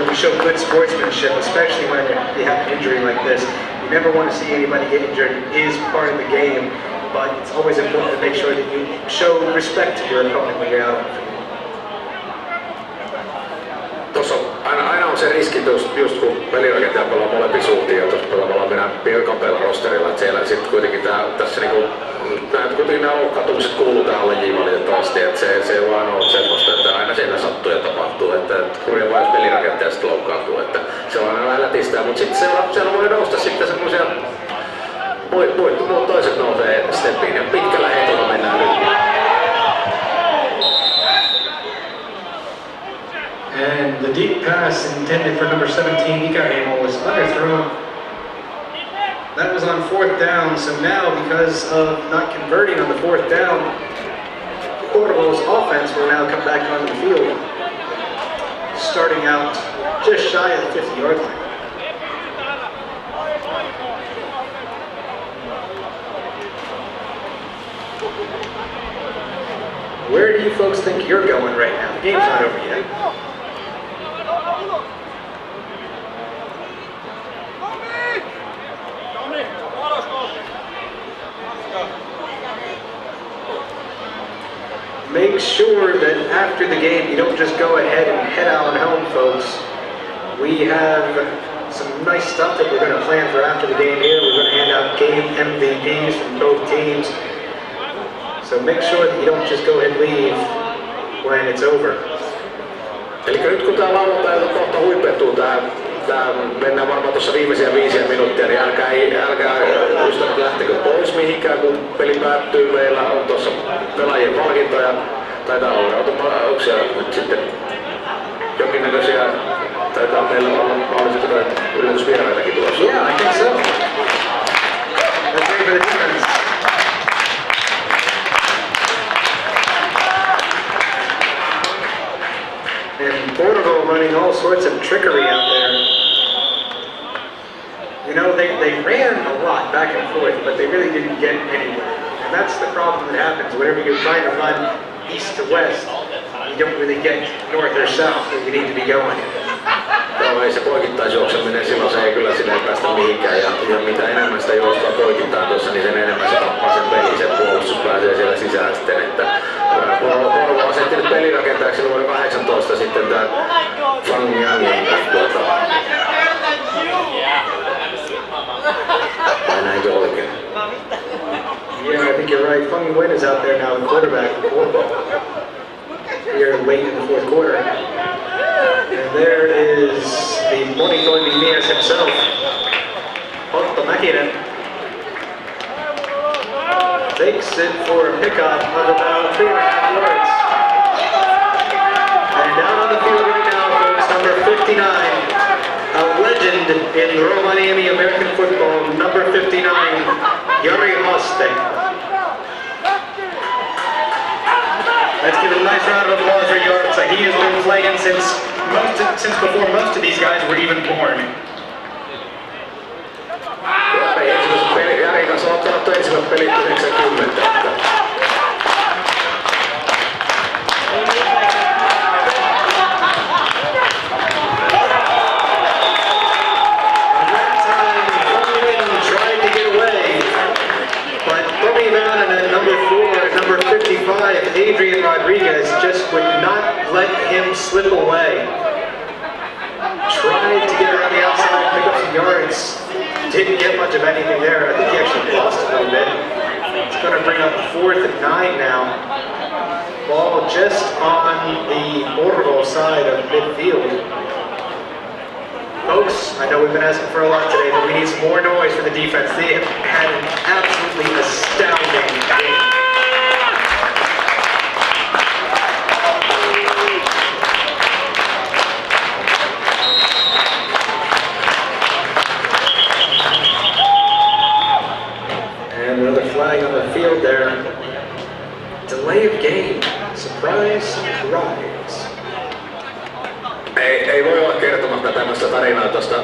we show good sportsmanship, especially when you have an injury like this. You never want to see anybody get injured. It is part of the game, but it's always important to make sure that you show respect to your opponent when you're out. Tuossa aina on se riski, just kun pelirakentaja pelaa molempiin suuntiin ja tuossa tavallaan mennään kapealla rosterilla, että siellä sitten kuitenkin tässä kuitenkin nämä loukkaantumiset kuuluu tähän lajiin valitettavasti, että se vaan on semmoista, että aina siellä sattuu ja tapahtuu, että kurja vaan jos pelirakentaja sitten loukkaantuu, että se on aina vähän lätistää, mutta sitten siellä voi nousta sitten semmoisia, muut toiset nousee steppiin ja pitkällä heitolla mennään nyt. And the deep pass pass intended for number 17, Ikarimo, was underthrown. That was on 4th down, so now because of not converting on the 4th down, Porvoon's offense will now come back onto the field, starting out just shy of the 50-yard line. Where do you folks think you're going right now? The game's not over yet. Make sure that after the game you don't just go ahead and head on home, folks. We have some nice stuff that we're going to plan for after the game here. We're going to hand out game MVPs from both teams. So make sure that you don't just go ahead and leave when it's over. Eli nyt kun tää lauantai kohta huipentuu, tää mennään varmaan tuossa viimeisiä 5 minuuttia, niin älkää ystävät lähtekö pois mihinkään, kun peli päättyy. Meillä on tuossa pelaajien palkintoja, taitaa olla, onko siellä nyt sitten jonkinnäköisiä, taitaa meillä olla mahdollisesti yllätysvieraitakin tuossa. Yeah, I think so. Let's wait for the defense. And Porvoon running all sorts of trickery out there. You know, they ran a lot back and forth, but they really didn't get anywhere. And that's the problem that happens whenever you're trying to run east to west. You don't really get north or south where you need to be going. Joo, ei se poikittaisjuokseminen, silloin se ei kyllä sinne päästä mihinkään. Ja mitä enemmän sitä juostaa poikittaa tuossa, niin sen enemmän se tappaa sen pelin. Se puolustus pääsee siellä sisään sitten. Että Porvoon asetti nyt pelirakentajaksi numero 18 sitten tää Fang Yangin. Vai näinkö oikein? Yeah, I think you're right. Fang Nguyen is out there now, the quarterback for Porvoon. Here late in the 4th quarter. And there is the monitoiming mies himself, Otto Mäkinen. Takes it for a pickup of about 3.5 yards. And down on the field right now, folks, number 59, a legend in Rovaniemi American football, number 59, Jari Haste. Let's give it a nice round of applause for Jari. He has been playing since before most of these guys were even born. Jari kanssa on ottanut ensimmäiset pelit 90. Number 55, Adrian Rodriguez, just would not let him slip away. Tried to get around the outside, pick up some yards. Didn't get much of anything there. I think he actually lost a little bit. It's going to bring up 4th and 9 now. Ball just on the Porvoon side of midfield. Folks, I know we've been asking for a lot today, but we need some more noise for the defense. They have had an absolutely astounding game. And another flag on the field there. Delay of game. Surprise, surprise. Ei voi olla kertomatta tämmöistä tarinaa tuosta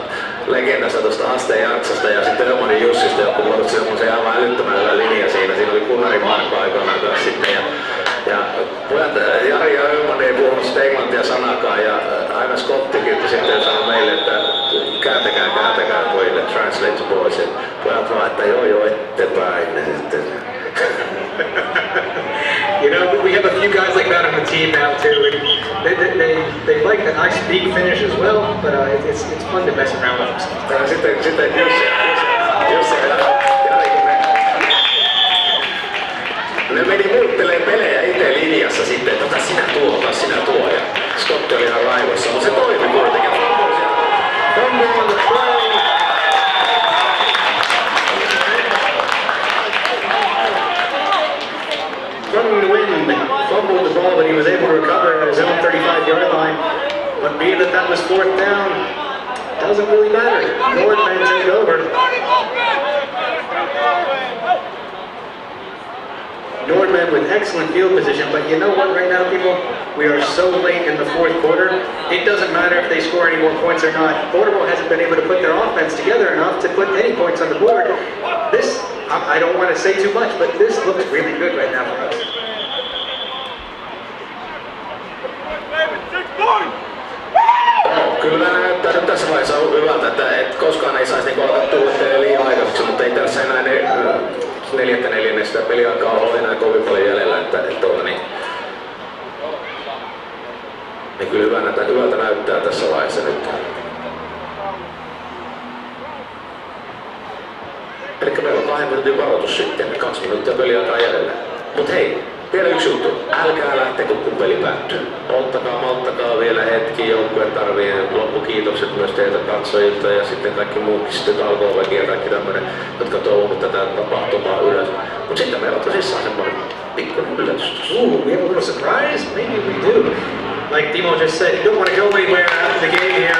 legendasta, tuosta Hasteen Jartsasta ja sitten Ömanin Jussista, joku muodosti semmoisen aivan älyttömän hyvän linja siinä. Siinä oli Kunnarin Marko aikanaan kanssa sitten. Ja pojat, Jari ja Ömani ei puhunut sitä englantia sanakaan ja aina Scottikin sitten sanoi meille, että kääntäkää pojille, translate to boys. Ja pojat vaan, että joo, ettepäin sitten. You know, we have a few guys like that on the team now too, and they like that I speak Finnish as well, but it's fun to mess around with them. Sitten Jussi Jari, kun ne meni muuttelee pelejä itse linjassa sitten, että ota sinä tuo, ja Scotti oli ihan raivoissa, mutta se toimi kuitenkin. Fumble on the play. Fumbled the ball, but he was able to recover at his own 35-yard line. But being that that was 4th down, doesn't really matter. Nordmen take over. Nordmen with excellent field position, but you know what right now, people? We are so late in the 4th quarter, it doesn't matter if they score any more points or not. Porvoon hasn't been able to put their offense together enough to put any points on the board. This, I don't want to say too much, but this looks really good right now for us. Kyllä näyttää nyt tässä vaiheessa hyvältä, että koskaan ei saisi niinku alkaa tuulettelemaan liian aikaiseksi, mutta ei tässä enää neljättä neljännestä peliaikaa ole enää kovin paljon jäljellä, niin kyllä hyvältä näyttää tässä vaiheessa nyt. Elikkä meillä on 2 minuutin varoitus sitten, 2 minuuttia peliaikaa jäljellä. Mut hei, vielä yksi juttu. Älkää lähtekö kun peli päättyy. Malttakaa vielä hetki, joukkue tarvii loppukiitokset myös teiltä katsojilta ja sitten kaikki muutkin sitten talkooväki ja kaikki tämmönen, jotka toivovat tätä tapahtumaa ylös. Mut sitten meillä on tosissaan semmoinen pikkuinen yllätys. Ooh, we have a little surprise? Maybe we do. Like Timo just said, you don't want to go anywhere after the game here.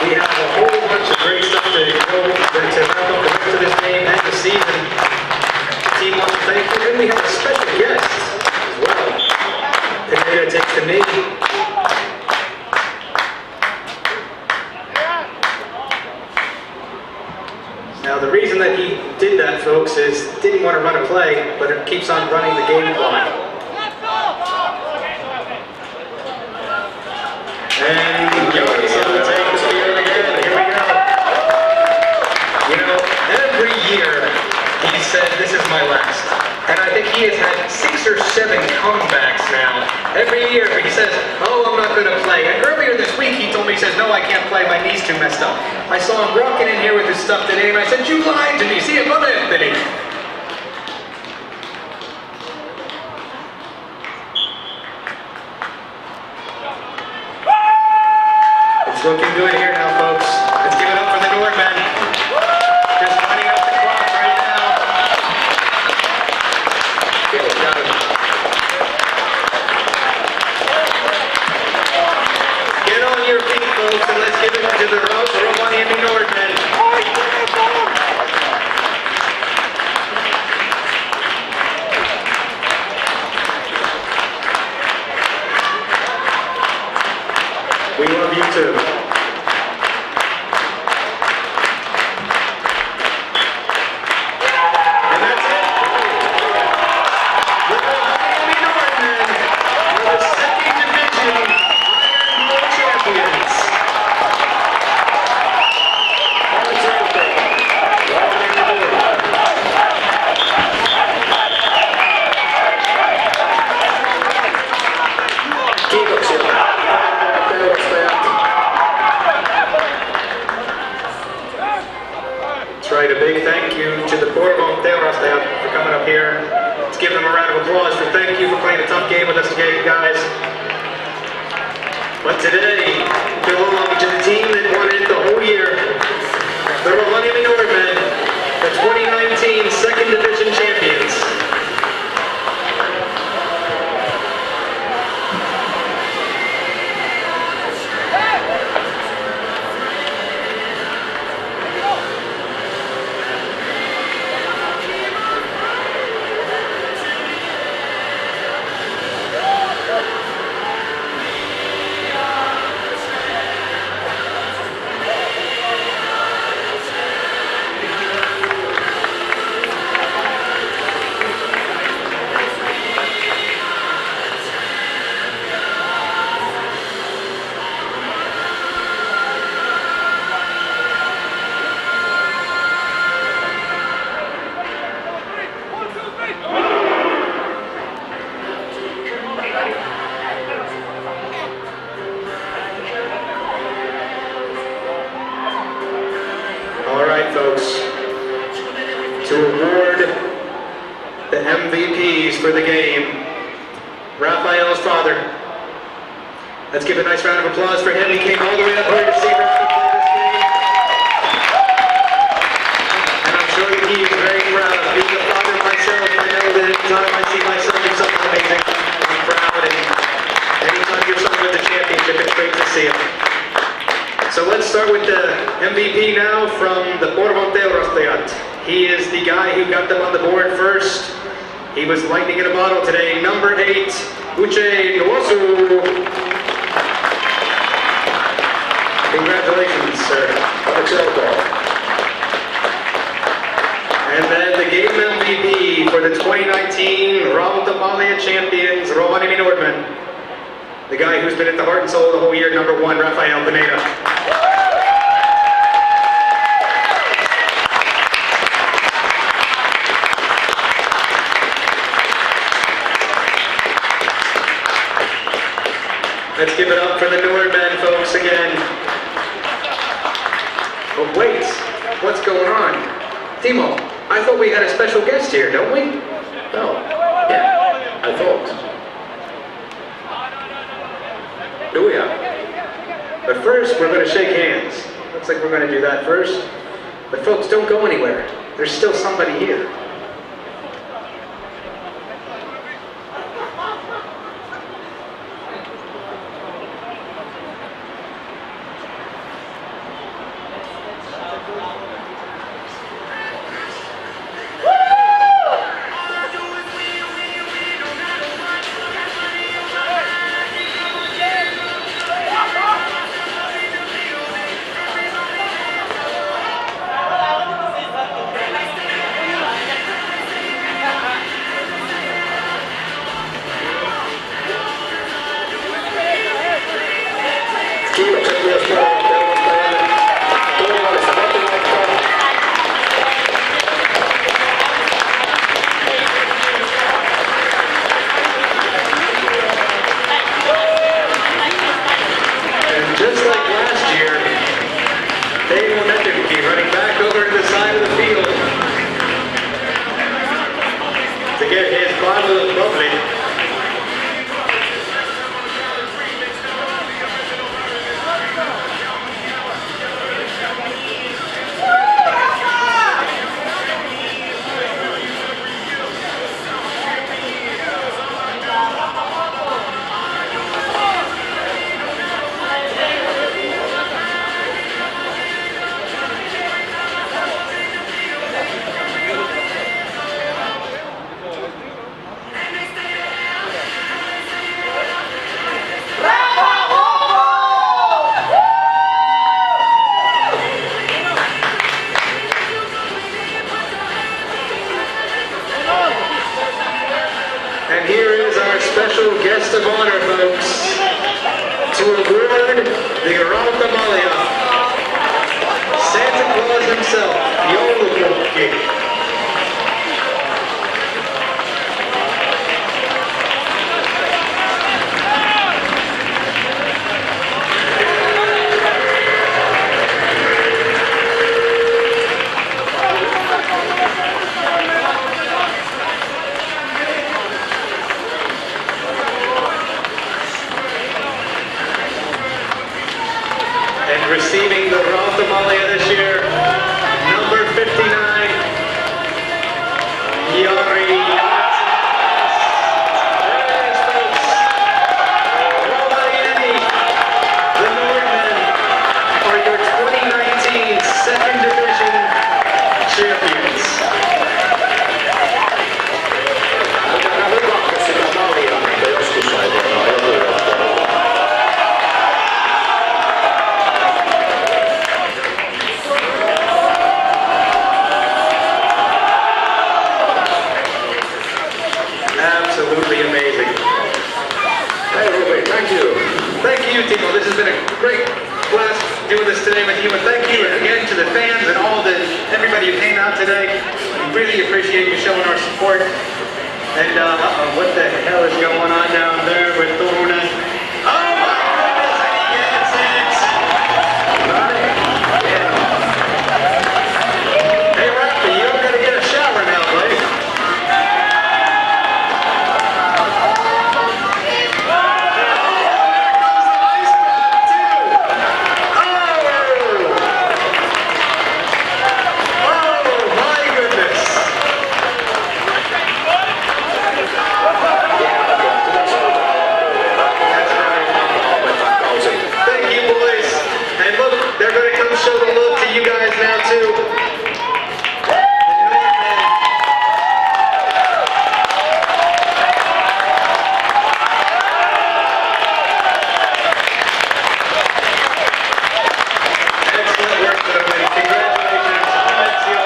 We have a whole bunch of great stuff to go to wrap up the rest of this game and the season. The team wants to thank you, and we have a special guest as well. Today takes to me. Now the reason that he did that, folks, is didn't want to run a play, but it keeps on running the game clock. And Jones will take the field again. Here we go. You know, every year he said, this is my last. And I think he has had 6 or 7 comebacks now. Every year he says, oh, I'm not going to play. And earlier this week he told me, he says, no, I can't play, my knee's too messed up. I saw him walking in here with his stuff today and I said, you lied to me. See him on Anthony. It's looking good here now, folks. Let's give it up for the Nordmen. Just running up the clock right now. Get on your feet, folks, and let's give it to the Rovaniemi Nordmen. We love you too. And that's it. The Rovaniemi Nordmen are the 2nd Division Iron Bowl champions. Kiitoksia. That's right, a big thank you to the Porvoon Teurastajat for coming up here. Let's give them a round of applause for thank you for playing a tough game with us today, guys. But today, belong to the team that won it the whole year. The Rovaniemi Nordmen, the 2019 2nd Division champions. Folks, to award the MVPs for the game, Raphael's father. Let's give a nice round of applause for him. He came all the way up here to see Raphael play this game. And I'm sure that he is very proud. Being a father myself, I know that anytime I see my son do something amazing, I'm proud from the Porvoon Teurastajat. He is the guy who got them on the board first. He was lightning in a bottle today. Number 8, Uche Nwosu. Congratulations, sir. And then the game MVP for the 2019 Rautamalja champions, Rovaniemi Nordmen. The guy who's been at the heart and soul of the whole year, number 1, Rafael Pineda. Let's give it up for the Nordmen, folks, again. But wait, what's going on? Timo, I thought we had a special guest here, don't we? No. Yeah, I thought. Do we have? But first, we're going to shake hands. Looks like we're going to do that first. But folks, don't go anywhere. There's still somebody here. Running back over to the side of the field to get his bottle of bubbly. And here is our special guest of honor, folks, to award the Rautamalja, Santa Claus himself, Joulupukki. Receiving the Rautamalja this year, number 59, Jari. Rovaniemi, the Nordmen, are your 2019 Second Division champions. Absolutely amazing. Hey, Ruby, thank you. Thank you, Timo. This has been a great blast doing this today with you. And thank you again to the fans and everybody who came out today. We really appreciate you showing our support. And what the hell is going on down there with Turunen?